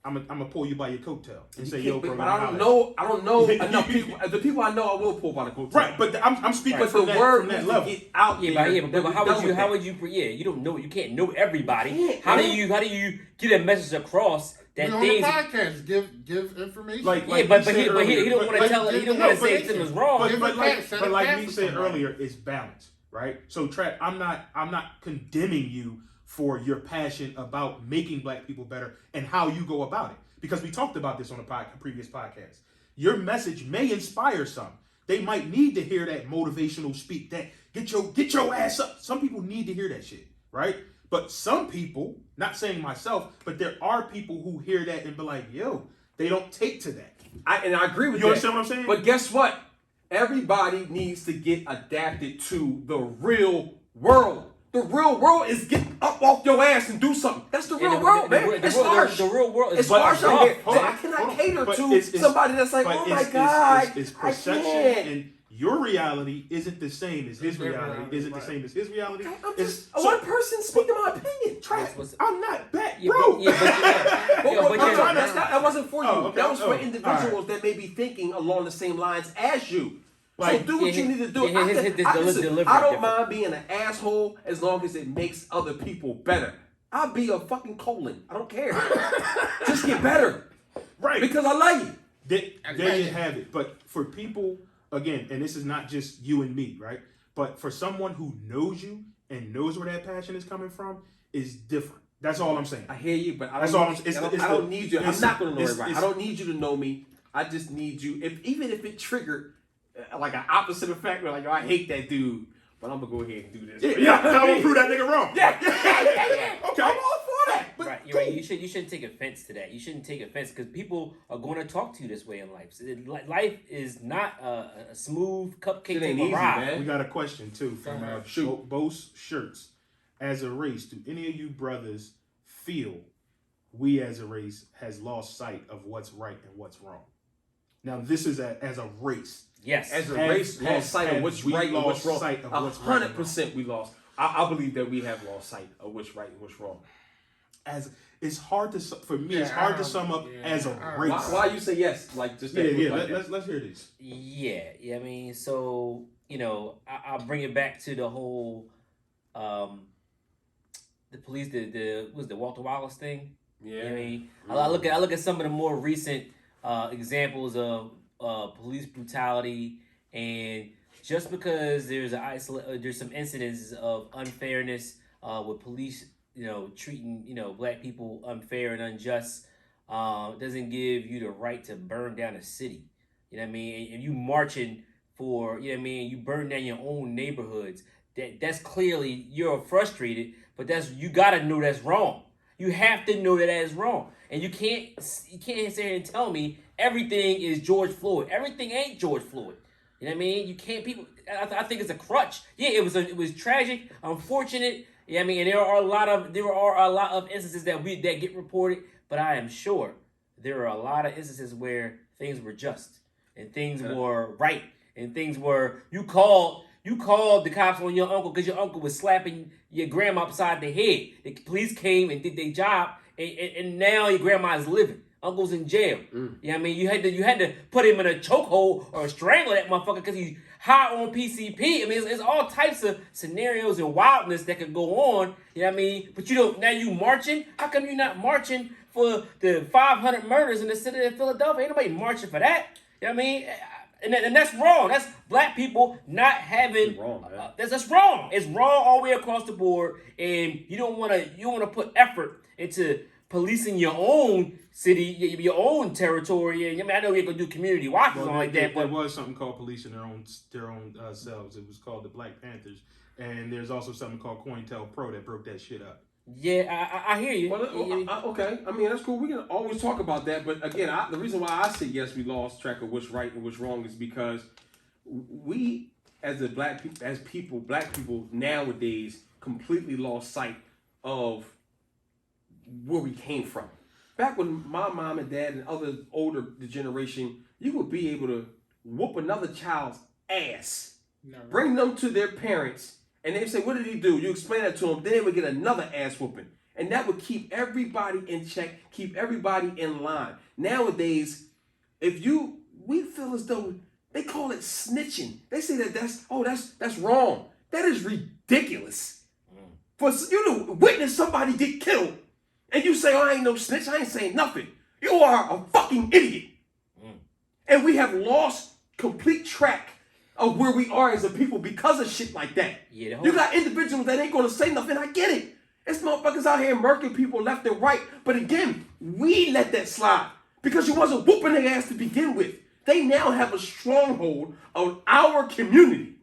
I'm gonna pull you by your coattail and say, "Yo, bro." But I don't know enough people. The people I know, I will pull by the coattail. Right, but I'm speaking But from the word from that needs to level. get out there. But how would you? Yeah, you don't know. You can't know everybody. Can't, How man. do you get a message across that We on the things? podcast, give information. Like Yeah, but you he said earlier, don't want to tell. He don't want to say but- something was wrong. Give a pass, set a like pass me for said somebody. earlier, it's balance, right? So, Trap, I'm not condemning you for your passion about making black people better and how you go about it, because we talked about this on a previous podcast. Your message may inspire some. They might need to hear that motivational speak, that get your ass up. Some people need to hear that shit, right? But some people, not saying myself, but there are people who hear that and be like, yo, they don't take to that. And I agree with You that. understand what I'm saying? But guess what? Everybody needs to get adapted to the real world. The real world is get up off your ass and do something. That's the real world, man. It's harsh. The real world is It's harsh out here. Hold So on, I cannot hold on. cater But to it's- somebody that's like, but oh my it's God, I perception, can't. and your reality isn't the same as his It's their reality. reality, Isn't the right. same as his reality. I'm It's- just so- one person speaking my opinion. Trash. I'm not back, Yeah, bro. but, yeah, but, yo, but No, yeah, that wasn't for you. Oh, okay. That was for Oh, individuals all right. that may be thinking along the same lines as you. Like, So do what yeah, you need to do. yeah, his delivery I don't different. mind being an asshole as long as it makes other people better. I'll be a fucking colon. I don't care. Just get better. Right. Because I love you. There you have it. But for people, again, and this is not just you and me, right? But for someone who knows you and knows where that passion is coming from, is different. That's all I'm saying. I hear you, but I That's don't, all need, I'm- it's I don't the- need you. I'm it's- not going to know it's- everybody. I it's- don't need you to know me. I just need you. Even if it triggered like an opposite effect, where like, yo, I hate that dude, but I'm going to go ahead and do this. Yeah, I'm gonna prove that nigga wrong. Yeah. Okay. I'm all for that. But right, you're right. You shouldn't take offense to that. You shouldn't take offense because people are going to talk to you this way in life. So life is not a smooth cupcake It ain't type of easy, ride. man. We got a question too from Shoot. Bose Shirts. As a race, do any of you brothers feel we as a race has lost sight of what's right and what's wrong? Now this is as a race. Yes. As a Have- race, have- lost sight of have what's we right and what's lost wrong. sight of what's right and 100% we lost. I believe that we have lost sight of what's right and what's wrong. As it's hard to for me, it's Yeah, hard to sum up yeah, as a I- race. Why you say yes? Like just Yeah, that yeah. like that. Let's hear this. Yeah. I mean, so I'll bring it back to the whole, the police, the Walter Wallace thing. Yeah. I mean, I look at some of the more recent examples of police brutality, and just because there's there's some incidents of unfairness with police, treating black people unfair and unjust, doesn't give you the right to burn down a city. You know what I mean? And you marching for, you burn down your own neighborhoods. That's clearly you're frustrated, but you gotta know that's wrong. You have to know that is wrong, and you can't sit here and tell me everything is George Floyd. Everything ain't George Floyd. You know what I mean? You can't. People, I think it's a crutch. Yeah, it was tragic, unfortunate. Yeah, I mean, and there are a lot of instances that get reported, but I am sure there are a lot of instances where things were just and things were right and things were you called the cops on your uncle because your uncle was slapping your grandma upside the head. The police came and did their job, and now your grandma is living. Uncle's in jail. You know what I mean? You had to put him in a chokehold or strangle that motherfucker because he's high on PCP. I mean, it's all types of scenarios and wildness that could go on. You know what I mean? But now you marching. How come you're not marching for the 500 murders in the city of Philadelphia? Ain't nobody marching for that. You know what I mean? And that's wrong. That's black people not having. It's wrong, man. That's wrong. It's wrong all the way across the board, and you don't want to put effort into policing your own city, your own territory. And I mean, I know you're gonna do community watches and all like that, there but was something called policing their own selves. It was called the Black Panthers, and there's also something called COINTELPRO that broke that shit up. yeah, I hear you. Okay, I mean that's cool. We can always talk about that, but again, the reason why I say yes, we lost track of what's right and what's wrong is because we, as black people nowadays, completely lost sight of where we came from. Back when my mom and dad and other older generation, you would be able to whoop another child's ass, bring them to their parents, and they say, "What did he do?" You explain that to them, then they would get another ass whooping, and that would keep everybody in check, keep everybody in line. Nowadays, we feel as though they call it snitching. They say that's wrong. That is ridiculous. For you to witness somebody get killed, and you say, "Oh, I ain't no snitch. I ain't saying nothing." You are a fucking idiot. And we have lost complete track of where we are as a people because of shit like that. Yeah, You got individuals that ain't gonna say nothing. I get it. It's motherfuckers out here murking people left and right. But again, we let that slide because you wasn't whooping their ass to begin with. They now have a stronghold on our community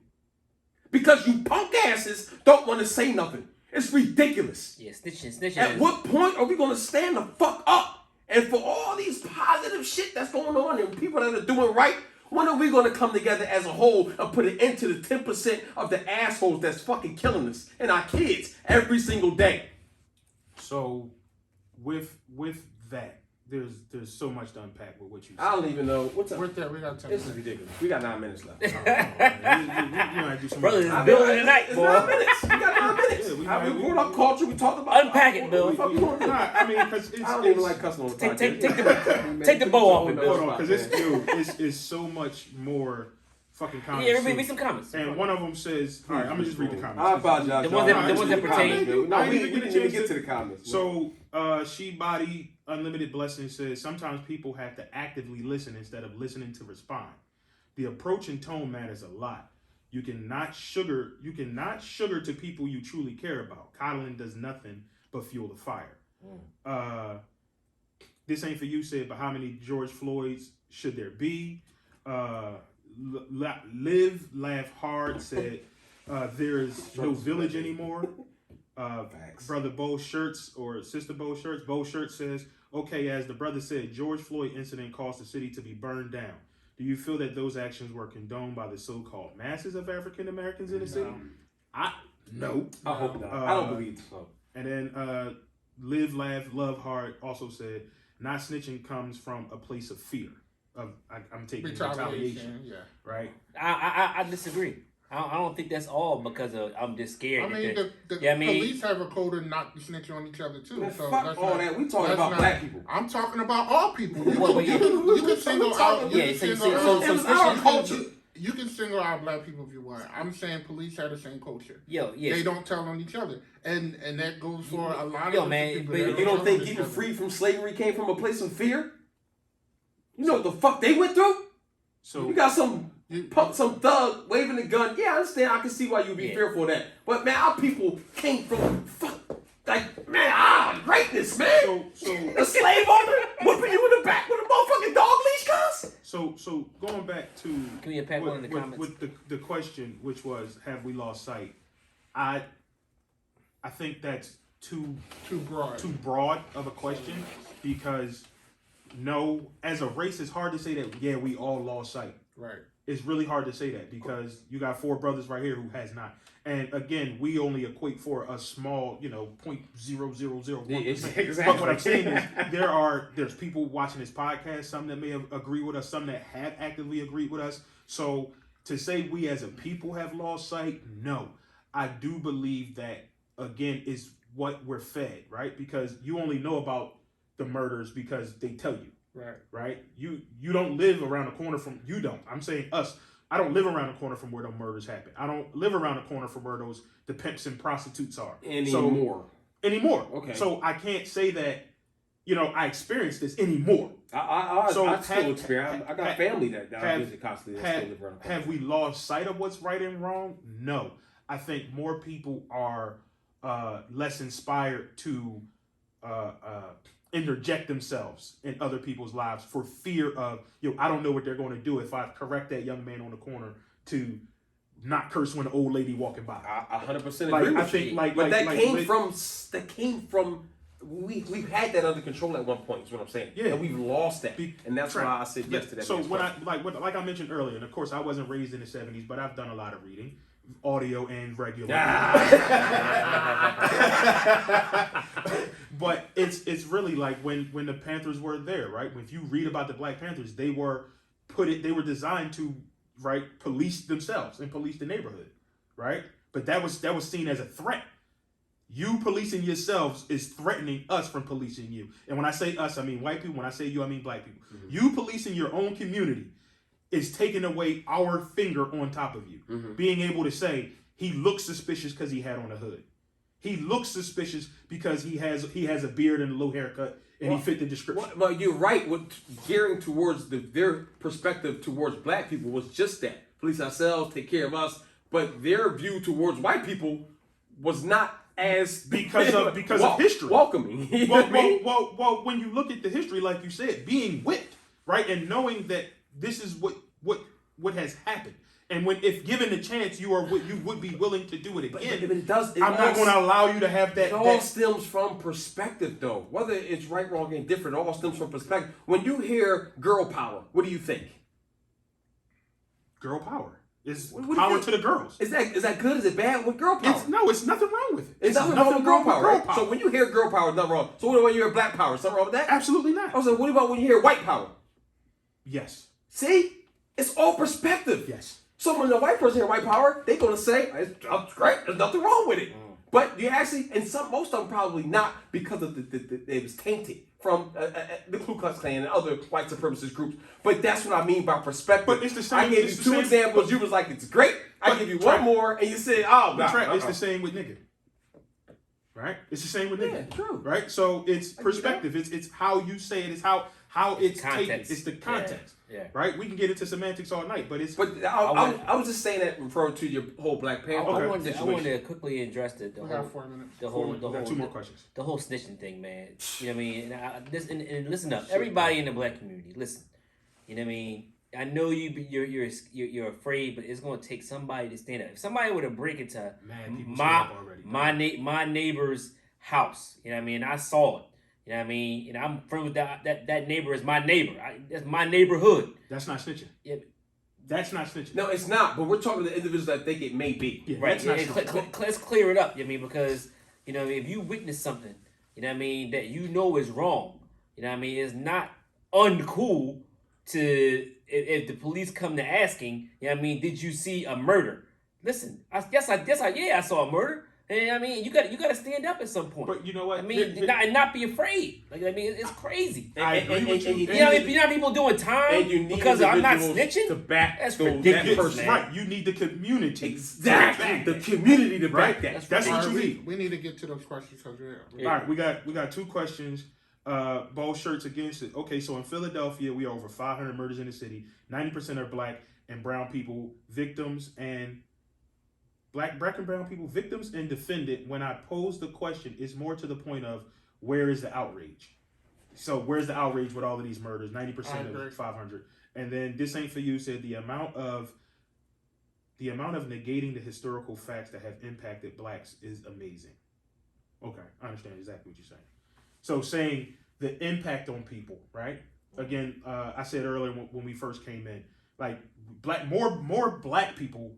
because you punk asses don't want to say nothing. It's ridiculous. Yeah, snitching. At what point are we gonna stand the fuck up? And for all these positive shit that's going on and people that are doing right, when are we gonna come together as a whole and put an end to the 10% of the assholes that's fucking killing us and our kids every single day? So, with that, there's so much to unpack with what you said. I don't even know what's up. With that, we got 10 This is minutes. ridiculous. We got 9 minutes left. You gotta do some Brother, more. this I is building mean, tonight, it's boy. 9 minutes. We got 9 minutes. Yeah, We brought up culture. We talked about Unpack it, Bill. What the fuck you want to do? Nah, I mean, because I don't even like cussing on the podcast. Take the bow off with Hold Bill. on, because it's so much more fucking comments. Yeah, read some comments. And one of them says, all right, I'm gonna just read the comments. I apologize. The ones y'all. that- the ones that The pertain- comments, man. I No, didn't we even get a didn't even chance get to- to the comments. So, She Body Unlimited Blessing says sometimes people have to actively listen instead of listening to respond. The approach and tone matters a lot. You cannot sugar to people you truly care about. Coddling does nothing but fuel the fire. This ain't for you said, but how many George Floyds should there be? Live Laugh Hard said there is no village anymore. Brother Bo Shirts or Sister Bo Shirts. Bo Shirts says, okay, as the brother said, George Floyd incident caused the city to be burned down. Do you feel that those actions were condoned by the so-called masses of African Americans in the city? No. I hope not. I don't believe so. And then Live, Laugh, Love Hard also said, not snitching comes from a place of fear. I'm taking retaliation. Yeah. Right? I disagree. I don't think that's all because of I'm just scared. I mean, the Yeah, I mean- police have a code not to snitch on each other too. Man, So fuck let's all not- that. We talking let's about not- black people. I'm talking about all people. Well, yeah. You can single out. Yeah, You so- can so- single so- out. It was our culture. You can single out black people if you want. I'm saying police have the same culture. Yo, yes. They don't tell on each other, and that goes for a lot Yo, of man, people. but that You don't tell think on each getting other. free from slavery came from a place of fear? You know what the fuck they went through? So You got some You- thug waving a gun. Yeah, I understand. I can see why you'd be Yeah. fearful of that. But man, our people came from greatness, man. so A slave owner whooping you in the back with a motherfucking dog leash, cuz? So going back to Can we unpack one in the comments? with the question, which was, have we lost sight? I think that's too broad of a question because no, as a race, it's hard to say that. Yeah, we all lost sight. Right. It's really hard to say that because you got 4 brothers right here who has not. And again, we only equate for a small, 0.0001%. Yeah, exactly. But what I'm saying is there's people watching this podcast, some that may have agreed with us, some that have actively agreed with us. So to say we as a people have lost sight, no. I do believe that, again, is what we're fed, right? Because you only know about the murders because they tell you. Right? You don't live around the corner from, you don't. I'm saying us. I don't live around the corner from where those murders happen. I don't live around the corner from where the pimps and prostitutes are. Anymore. Okay. So I can't say that, I experienced this anymore. I still have- experience. I got have- family that I have- visit constantly that still live around the corner. Have we lost sight of what's right and wrong? No. I think more people are less inspired to interject themselves in other people's lives for fear of, I don't know what they're going to do if I correct that young man on the corner to not curse when an old lady walking by. I 100% Like, agree I with think, you. like, but like- that like- came like- from we've had that under control at one point. Is what I'm saying. Yeah. And we've lost that, and that's Right. why I said yes to that. So man's when question. like I mentioned earlier, and of course I wasn't raised in the '70s, but I've done a lot of reading, audio and regular. But it's really like when the Panthers were there, right? If you read about the Black Panthers, they were designed to police themselves and police the neighborhood, right? But that was seen as a threat. You policing yourselves is threatening us from policing you. And when I say us, I mean white people. When I say you, I mean black people. Mm-hmm. You policing your own community is taking away our finger on top of you. Mm-hmm. Being able to say he looks suspicious because he had on a hood. He looks suspicious because he has a beard and a low haircut and he fit the description. Well, you're right. What gearing towards their perspective towards black people was just that: police ourselves, take care of us. But their view towards white people was not as because of history. Welcoming. You know what I mean? Well, when you look at the history, like you said, being whipped, right, and knowing that this is what has happened, and if given the chance, you would be willing to do it again. But it does. I'm not going to allow you to have that. It all stems from perspective, though. Whether it's right, wrong, and different, it all stems from perspective. When you hear girl power, what do you think? Girl power. It's What do you power think? to the girls. Is that good? Is it bad with girl power? It's nothing wrong with it. It's nothing wrong with girl power, right? So when you hear girl power, nothing wrong. So what about when you hear black power? Something wrong with that? Absolutely not. I was like, what about when you hear white power? Yes. See? It's all perspective. Yes. So when a white person hear white power, they're gonna say, it's great, there's nothing wrong with it. But you actually, and most of them probably not, because of it was tainted from the Ku Klux Klan and other white supremacist groups. But that's what I mean by perspective. But it's the same. I gave you it's the two same- examples. You was like, it's great. I but give you Trent- one more, and you said, oh, But Trent, no. it's the same with nigga. Right? It's the same with nigga. Yeah, true. Right? So it's perspective. It's how you say it. It's how it's taken. Context. It's the context. Yeah. Right? We can get into semantics all night, but it's But I was just saying that referring to your whole Black Panther Okay. I wanted situation. to quickly address the We got 4 minutes. we got two more questions. the whole snitching thing, man. You know what I mean? And listen up, everybody in the black community, listen. You know what I mean? I know you're afraid, but it's gonna take somebody to stand up. If somebody were to break into Man, people my stood up already. my neighbor's house, you know what I mean? I saw it. You know what I mean? And I'm friends with that neighbor is my neighbor. That's my neighborhood. That's not snitching. Yeah. That's not snitching. No, it's not. But we're talking to the individuals that think it may be. Yeah, Right. that's not And snitching. let's clear it up. You know what I mean? Because, you know, if you witness something, you know what I mean, that you know is wrong, you know what I mean, it's not uncool to, if the police come to asking, you know what I mean, did you see a murder? Listen, I saw a murder. And I mean, you got to stand up at some point. But you know what? I mean, not be afraid. Like, I mean, it's crazy. I agree with you. You know what I mean? You know how people doing time And you need because I'm not individuals snitching? to back That's those, ridiculous, that That's person. man. right. You need the community. Exactly. The community to Right? back that. That's All what right, you need. we need to get to those questions because All right, we got two questions. Both shirts against it. Okay, so in Philadelphia, we are over 500 murders in the city. 90% are black and brown people, victims and black and brown people, victims and defendant. When I pose the question, it's more to the point of where is the outrage? So where's the outrage with all of these murders? 90% agree. of 500. And then This Ain't For You said the amount of negating the historical facts that have impacted blacks is amazing. Okay, I understand exactly what you're saying. So saying the impact on people, right? Again, I said earlier when we first came in, like more black people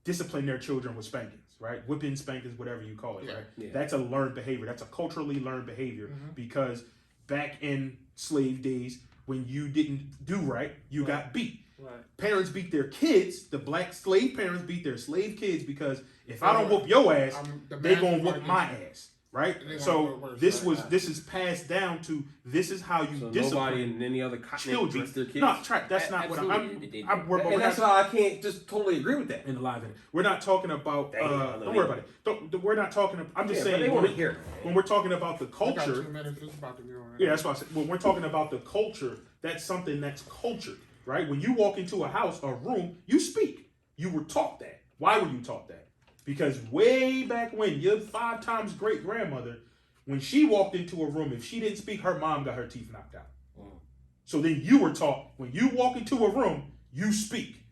discipline their children with spankings, right? Whipping, spankings, whatever you call it, Yeah. right? Yeah. That's a learned behavior. That's a culturally learned behavior because back in slave days, when you didn't do right, you got beat. Right. Parents beat their kids. The black slave parents beat their slave kids because if I don't whoop your ass, they gonna whoop my ass, right? They gonna do So it worse, this is passed down to this is how you So discipline nobody in any other continent children. beats their kids. No, track. That's not what Absolutely. we're And that's not why I can't just totally agree with that. in the live. We're not talking about. Damn, I know Don't worry they- about it. We're not talking. I'm just Yeah, but saying they when want to we- hear it. when we're talking about the We got culture. 2 minutes. It's about to be on. Yeah, that's what I said. When we're talking about the culture, that's something that's cultured, right? When you walk into a house, a room, you speak. You were taught that. Why were you taught that? Because way back when, your 5 times great grandmother When she walked into a room, if she didn't speak, her mom got her teeth knocked out. Mm. So then you were taught, when you walk into a room, you speak.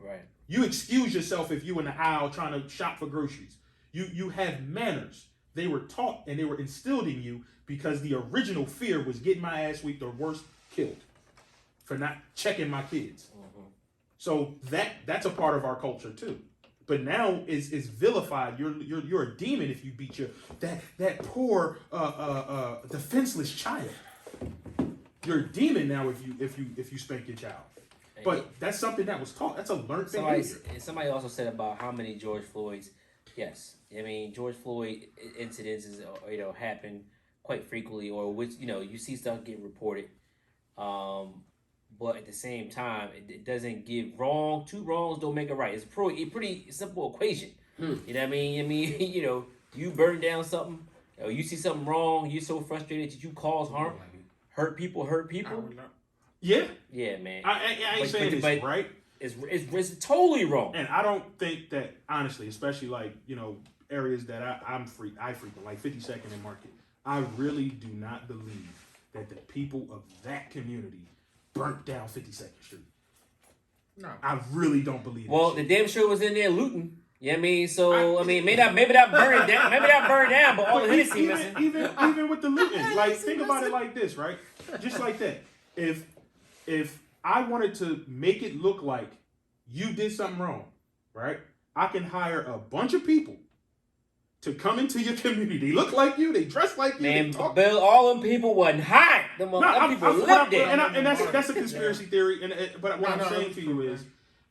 Right. You excuse yourself if you in the aisle trying to shop for groceries. You have manners. They were taught and they were instilled in you because the original fear was getting my ass whipped or worse, killed for not checking my kids. Mm-hmm. So that's a part of our culture too. But now is vilified. You're a demon if you beat your that poor defenseless child. You're a demon now if you spank your child. But that's something that was taught. That's a learned behavior. Somebody also said about how many George Floyd's. Yes, I mean George Floyd incidences, happen quite frequently, or which you see stuff get reported. But at the same time, it doesn't give wrong. Two wrongs don't make a right. It's a pretty simple equation. You know what I mean? You burn down something, or you see something wrong, you're so frustrated that you cause harm, hurt people. Yeah. Yeah, man. I ain't saying it's right. It's totally wrong. And I don't think that, honestly, especially like, areas that I frequent, like 52nd and Market, I really do not believe that the people of that community burnt down 52nd Street. No. I really don't believe Well, that shit. the damn sure was in there looting. You know what I mean? So, maybe not burn down. Maybe not burn down, but all the Hennessy missing. Even with the looting, like, think about it like this, right? Just like that. If I wanted to make it look like you did something wrong, right? I can hire a bunch of people to come into your community. They look like you. They dress like you. Man, Bill, all them people wasn't hired. Them people lived there. And that's a conspiracy theory. But what I'm saying to you is,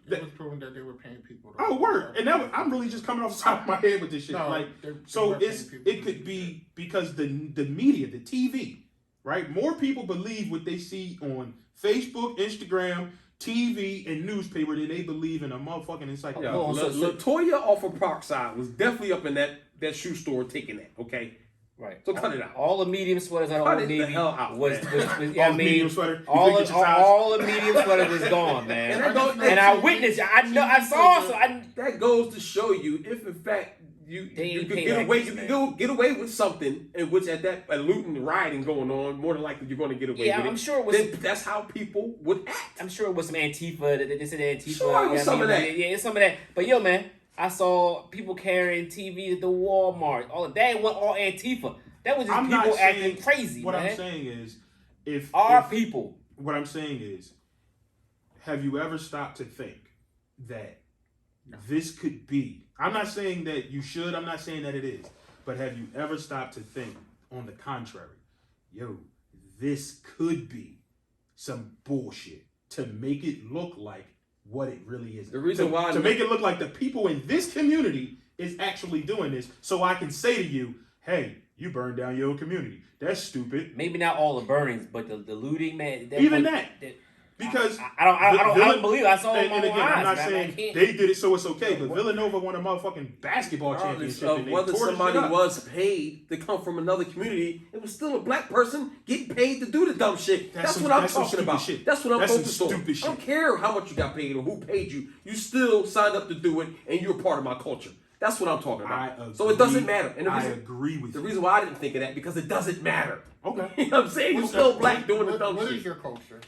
it was proven that they were paying people. Oh, word! And I'm really just coming off the top of my head with this shit. No, it could be because the media, the TV, right? More people believe what they see on Facebook, Instagram, TV, and newspaper than they believe in a motherfucking encyclopedia. Latoya off of Parkside was definitely up in that shoe store taking that. Okay. Right. So cut it out. All the medium sweaters at Cut Old it the Navy hell out, was All the medium sweater. all the medium sweater was gone, man. And I witnessed it. I saw. So that goes to show you if in fact you ain't could paying get like away, this, you man. can get away with something in which at that looting and rioting going on, more than likely you're going to get away with it. I'm sure it was. Then that's how people would act. I'm sure it was some Antifa. They said Antifa. Sure, it was some of that. Yeah, it's some of that. But yo, man, I saw people carrying TVs at the Walmart. All of that wasn't all Antifa. That was just people acting crazy. What man. I'm saying is, people. What I'm saying is, have you ever stopped to think that this could be? I'm not saying that you should. I'm not saying that it is. But have you ever stopped to think, on the contrary, this could be some bullshit to make it look like what it really is. The reason why to make it look like the people in this community is actually doing this, so I can say to you, hey, you burned down your community. That's stupid. Maybe not all the burnings, but the looting, man. Because I don't believe it. I saw it. And again, I'm not saying they did it so it's okay, but Villanova won a motherfucking basketball championship. And they whether tore the somebody shit up. was paid to come from another community, it was still a black person getting paid to do the dumb shit. That's what I'm talking about. Shit. That's what I'm That's focused some on. stupid shit. I don't care how much you got paid or who paid you. You still signed up to do it, and you're part of my culture. That's what I'm talking about. So it doesn't matter. And I agree with you. The reason why I didn't think of that, because it doesn't matter. Okay. You know what I'm saying? You're still black doing the dumb shit. What is your culture?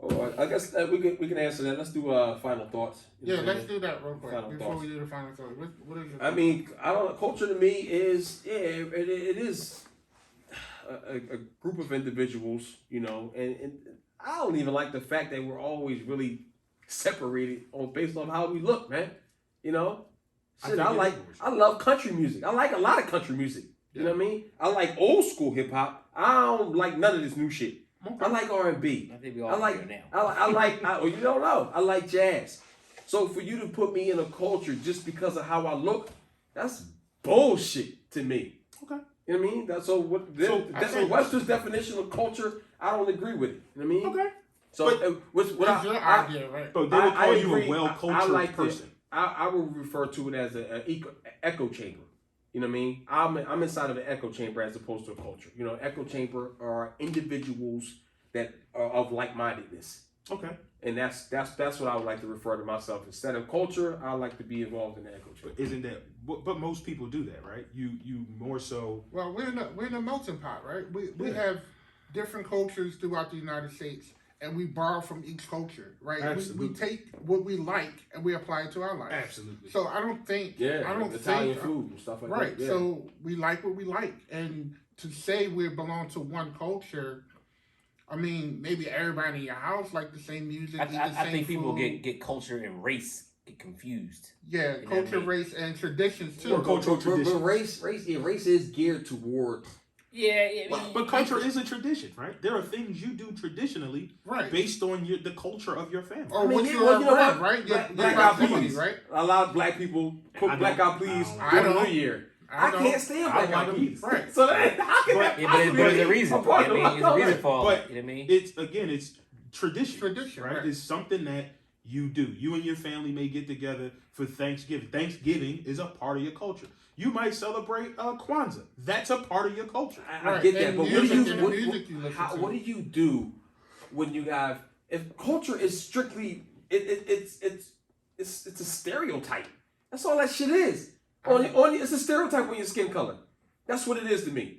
Oh, I guess we can answer that. Let's do final thoughts. Yeah, let's do that real quick Final before thoughts. we do the final thought. What is your? I mean, I don't know. Culture to me is it is a group of individuals, and I don't even like the fact that we're always really separated based on how we look, man. Shit, I love country music. I like a lot of country music. You know what I mean? I like old school hip hop. I don't like none of this new shit. I like R&B. I think we all here now. You don't know. I like jazz. So for you to put me in a culture just because of how I look, that's bullshit to me. Okay. You know what I mean? So Webster's definition of culture, I don't agree with it. You know what I mean? Okay. So What's your idea, right? But they would call you agree. a well-cultured person. I would refer to it as an echo chamber. You know what I mean? I'm inside of an echo chamber as opposed to a culture. Echo chamber are individuals that are of like-mindedness. Okay. And that's what I would like to refer to myself. Instead of culture, I like to be involved in the echo chamber. But isn't that? But most people do that, right? You more so. Well, we're in a melting pot, right? We Yeah. have different cultures throughout the United States, and we borrow from each culture, right? Absolutely. We take what we like and we apply it to our life. Absolutely. So I don't think Italian food and stuff like right. that. Yeah. So we like what we like, and to say we belong to one culture, I mean, maybe everybody in your house like the same music. eat the I same think people food. get culture and race get confused. Yeah, You know what I culture, mean? race, and traditions too. Or cultural But traditions. race is geared towards. Yeah, But culture is a tradition, right? There are things you do traditionally Right. based on the culture of your family. Or what yeah, you well, have you know read, what? right? Your Black Eyed proximity, Peas. right? A lot of black people put I Black don't- Eyed Peas I don't- during I the don't. New Year. I I know. can't stand I Black like Eyed them. Peas. Right. So that, how can But- that Yeah, but possibly there's a be reason. a part I mean, of there's a reason for But it. You know what I mean? It's tradition. Tradition, right. It's something that you do. You and your family may get together for Thanksgiving. Thanksgiving is a part of your culture. You might celebrate Kwanzaa. That's a part of your culture. I Right, get that, and but music what and do the you music you listen to. what do you do when you have if culture is strictly it's a stereotype. That's all that shit is. It's a stereotype on your skin color. That's what it is to me.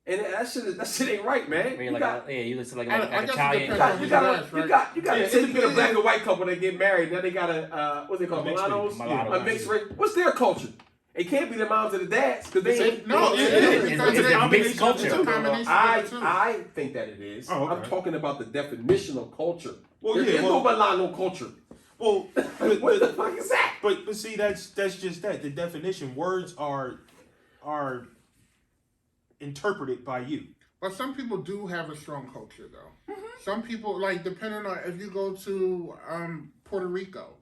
And that shit ain't right, man. Where you're you listen like I like guess it Italian. depends on You who gotta you ask, right? Yeah, take it- a it- black and white couple that get married. Now they got what they call Mixed mulattoes, people. Mulatto. a mixed race. What's their culture? It can't be the moms and the dads because they ain't. No, it it is. is. It's because a they- mixed it's culture. a combination I of the two. I think that it is. Oh, okay. I'm talking about the definition of culture. Well, There's yeah, no well- mulatto culture. Well, What the fuck is that? but see, that's just that. The definition. Words are interpreted by you. But some people do have a strong culture, though. Mm-hmm. Some people, like, depending on if you go to Puerto Rico,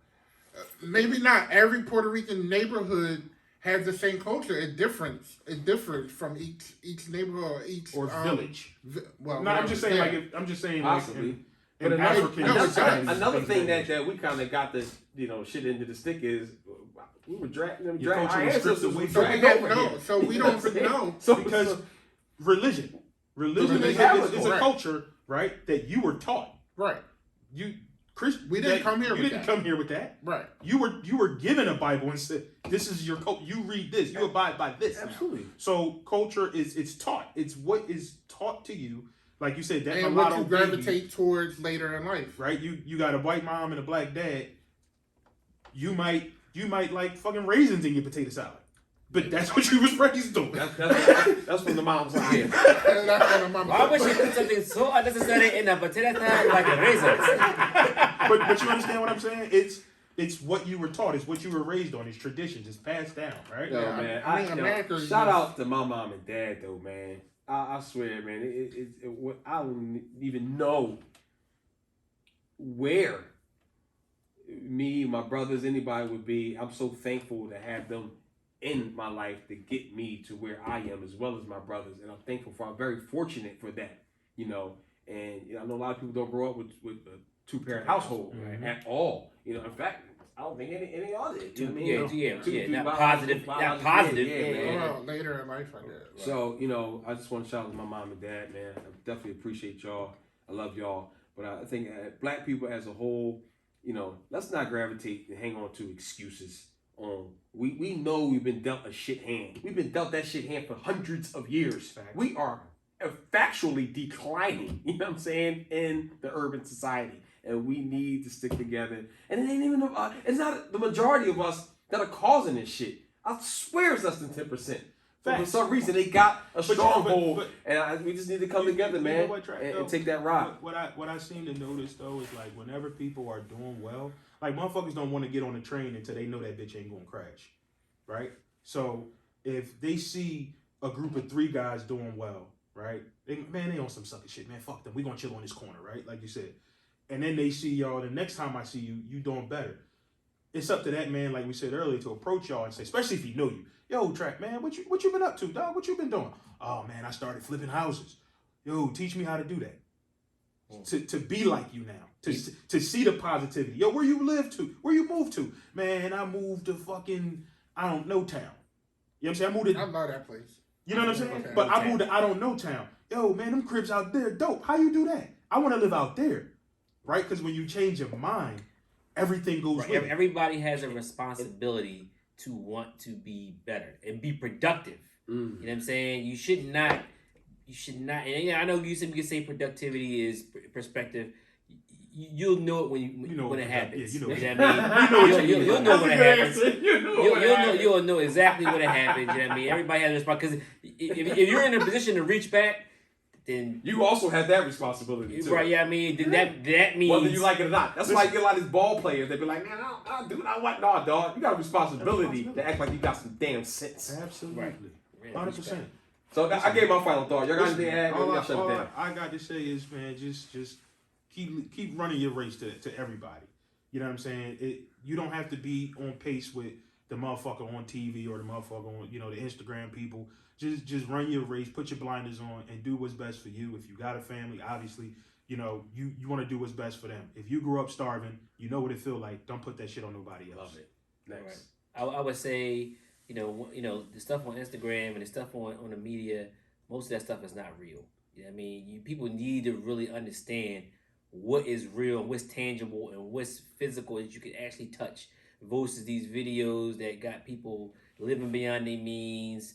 maybe not every Puerto Rican neighborhood has the same culture. It differs from each neighborhood or each Or village. Well, No, I'm just saying. yeah. Like, I'm just saying. Possibly. Like, But in another, African no, societies, another things thing like that we kind of got this, shit into the stick is we were dragging Your culture our was stripped ancestors away was from So we dragged don't over know. here. So we don't know. So because religion Religion is a right. culture, right? That you were taught. Right, We didn't come here You with didn't that. come here with that. right. You were given a Bible and said, "This is your culture. You read this. You abide by this." now." Absolutely. So culture it's taught. It's what is taught to you. Like you said, that And what mulatto you baby, gravitate towards later in life. right? You got a white mom and a black dad. You might like fucking raisins in your potato salad, but that's what you was raised on. That's from the mom's side. And that's what I'm Why would you put something so unnecessary in a potato salad like a raisins? but you understand what I'm saying? It's what you were taught. It's what you were raised on. It's traditions. It's passed down, right? Yo, Yeah, man. I mean, America Shout is- out to my mom and dad, though, man. I swear, man. I don't even know where me, my brothers, anybody would be. I'm so thankful to have them in my life to get me to where I am, as well as my brothers, and I'm thankful for. I'm very fortunate for that, And I know a lot of people don't grow up with a two-parent household at all. In fact, I don't think any of y'all did. You know what I mean? Two Not biological- positive, not positive. yeah, man. Well, later in life, I did. Right. So, I just want to shout out to my mom and dad, man. I definitely appreciate y'all. I love y'all. But I think black people as a whole, let's not gravitate and hang on to excuses. We know we've been dealt a shit hand. We've been dealt that shit hand for hundreds of years. Facts. We are factually declining, you know what I'm saying, in the urban society. And we need to stick together. And it ain't even, it's not the majority of us that are causing this shit. I swear it's less than 10%. But for Facts. some reason, they got a stronghold, but- and we just need to come together, You man, know what, Track, though? and take that ride. What I seem to notice though is like whenever people are doing well, like motherfuckers don't want to get on the train until they know that bitch ain't gonna crash, right? So if they see a group of 3 guys doing well, right? They on some sucker shit, man. Fuck them. We gonna chill on this corner, right? Like you said. And then they see y'all. The next time I see you, you doing better. It's up to that man, like we said earlier, to approach y'all and say, especially if he know you. Yo, Track, man, what you been up to, dog? What you been doing? Oh man, I started flipping houses. Yo, teach me how to do that. To be like you now. To see the positivity. Yo, where you live to? Where you moved to? Man, I moved to fucking I don't know town. You know what I'm saying? I moved I to, love that place. you know what I'm saying? Okay. But I moved to I don't know town. Yo, man, them cribs out there dope. How you do that? I want to live out there. right? Because when you change your mind, everything goes Right. with it. Everybody has a responsibility to want to be better and be productive. You know what I'm saying? You should not. And yeah, I know you can say productivity is perspective. You'll know it when it happens. Yeah, you know what I mean? You'll know when it happens. You'll know exactly when it happens. You know what I mean? Everybody has a responsibility. Because if you're in a position to reach back, then You also have that responsibility too. right. Yeah, I mean, then that means Whether you like it or not. That's why you get a lot of these ball players. They be like, man, I do what I want. No, dog. You got a responsibility to act like you got some damn sense. Absolutely. Right. 100%. So I gave my final thought. Y'all got anything to add? All Y'all shut it down. I got to say is, man, just keep running your race to everybody. You know what I'm saying? You don't have to be on pace with the motherfucker on TV or the motherfucker on, the Instagram people. Just run your race, put your blinders on, and do what's best for you. If you got a family, obviously, you want to do what's best for them. If you grew up starving, you know what it feel like. Don't put that shit on nobody else. Love it. Next. Right. I would say, the stuff on Instagram and the stuff on the media, most of that stuff is not real. You know what I mean? People need to really understand what is real, what's tangible, and what's physical that you can actually touch versus these videos that got people living beyond their means,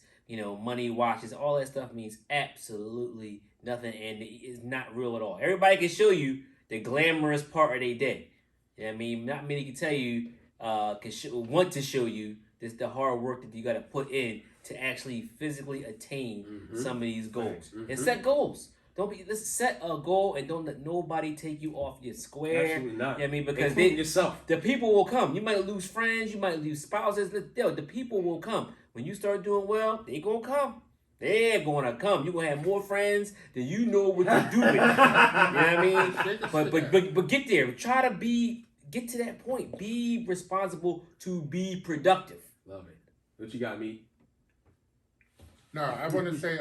money, watches, all that stuff means absolutely nothing, and it is not real at all. Everybody can show you the glamorous part of their day. You know what I mean? Not many can tell you, want to show you the hard work that you got to put in to actually physically attain some of these goals. And set goals. Let's set a goal and don't let nobody take you off your square. Absolutely not. You know what I mean? Because including yourself. the people will come. You might lose friends, you might lose spouses. The people will come. When you start doing well, they gonna come. They're gonna come. You're gonna have more friends than you know what to do with. You know what I mean? But get there. Try to get to that point. Be responsible to be productive. Love it. What you got, me? No, I want to say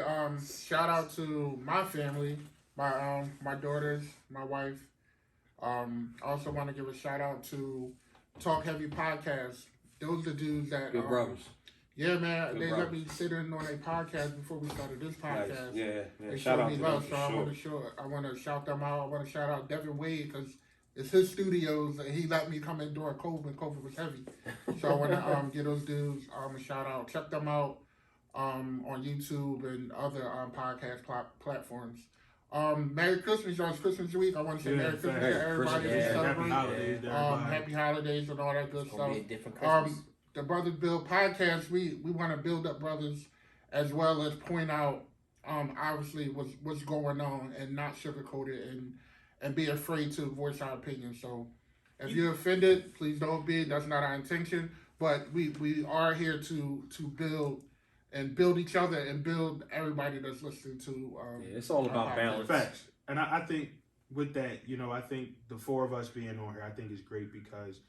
shout out to my family, my daughters, my wife. I also want to give a shout out to Talk Heavy Podcast. Those are dudes that Good brothers. Yeah, man. Good They brothers. let me sit in on a podcast before we started this Nice. podcast. Yeah. They Shout showed out me to love, them so for sure. I want to shout them out. I want to shout out Devin Wade because it's his studios and he let me come in during COVID when COVID was heavy. So I want to give those dudes a shout out. Check them out on YouTube and other podcast platforms. Merry Christmas, y'all. It's Christmas week. I want to say Merry Christmas Hey, to everybody Christmas, who yeah. Happy celebrates. holidays to everybody. Happy holidays and all that good It's gonna stuff. be a different Christmas. The Brothers Build podcast, we want to build up brothers as well as point out obviously what's going on and not sugarcoat it and be afraid to voice our opinion. So if you're offended, please don't be. That's not our intention. But we are here to build each other and build everybody that's listening to It's all about our balance. Facts. And I think with that, I think the four of us being on here, I think is great because,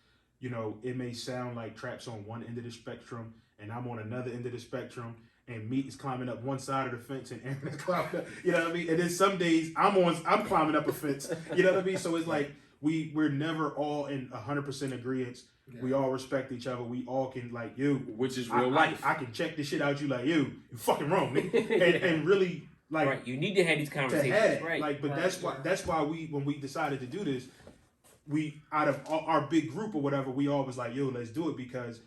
it may sound like Trap's on one end of the spectrum and I'm on another end of the spectrum and Meat is climbing up one side of the fence and Aaron is climbing up, you know what I mean? And then some days I'm climbing up a fence, you know what I mean? So it's like we're never all in 100% agreement. Yeah. We all respect each other. We all can which is real life. I can check this shit out. You you fucking wrong, man. and really right. You need to have these conversations, right? But that's why when we decided to do this, we out of our big group or whatever, we all was like, let's do it because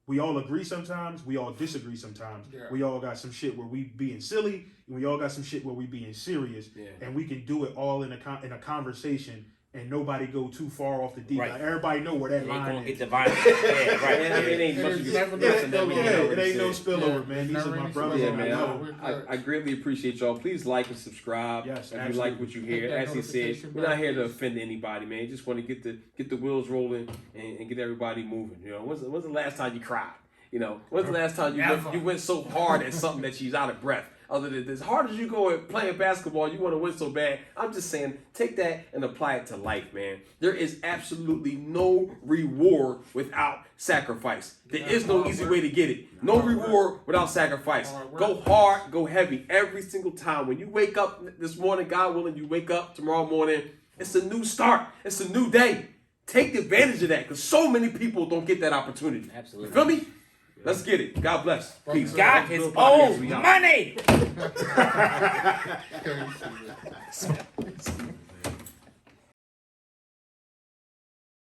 we all agree sometimes, we all disagree sometimes. Yeah. We all got some shit where we being silly, and we all got some shit where we being serious, and we can do it all in a conversation. And nobody go too far off the deep. Right. Like, everybody know where that line is. Get the violence. Yeah, right. It ain't much of it ain't no spillover, man. These are my brothers. Yeah, man. I greatly appreciate y'all. Please like and subscribe. Yes, if you like what you hear. As he said, we're not here to offend anybody, man. Just want to get the wheels rolling and get everybody moving. When's the last time you cried? When's the last time you went so hard at something that she's out of breath? Other than as hard as you go at playing basketball, you want to win so bad. I'm just saying, take that and apply it to life, man. There is absolutely no reward without sacrifice. There is no easy way to get it. No reward without sacrifice. Go hard, go heavy every single time. When you wake up this morning, God willing, you wake up tomorrow morning, it's a new start. It's a new day. Take advantage of that because so many people don't get that opportunity. Absolutely. You feel me? Let's get it. God bless. Peace. God is old money.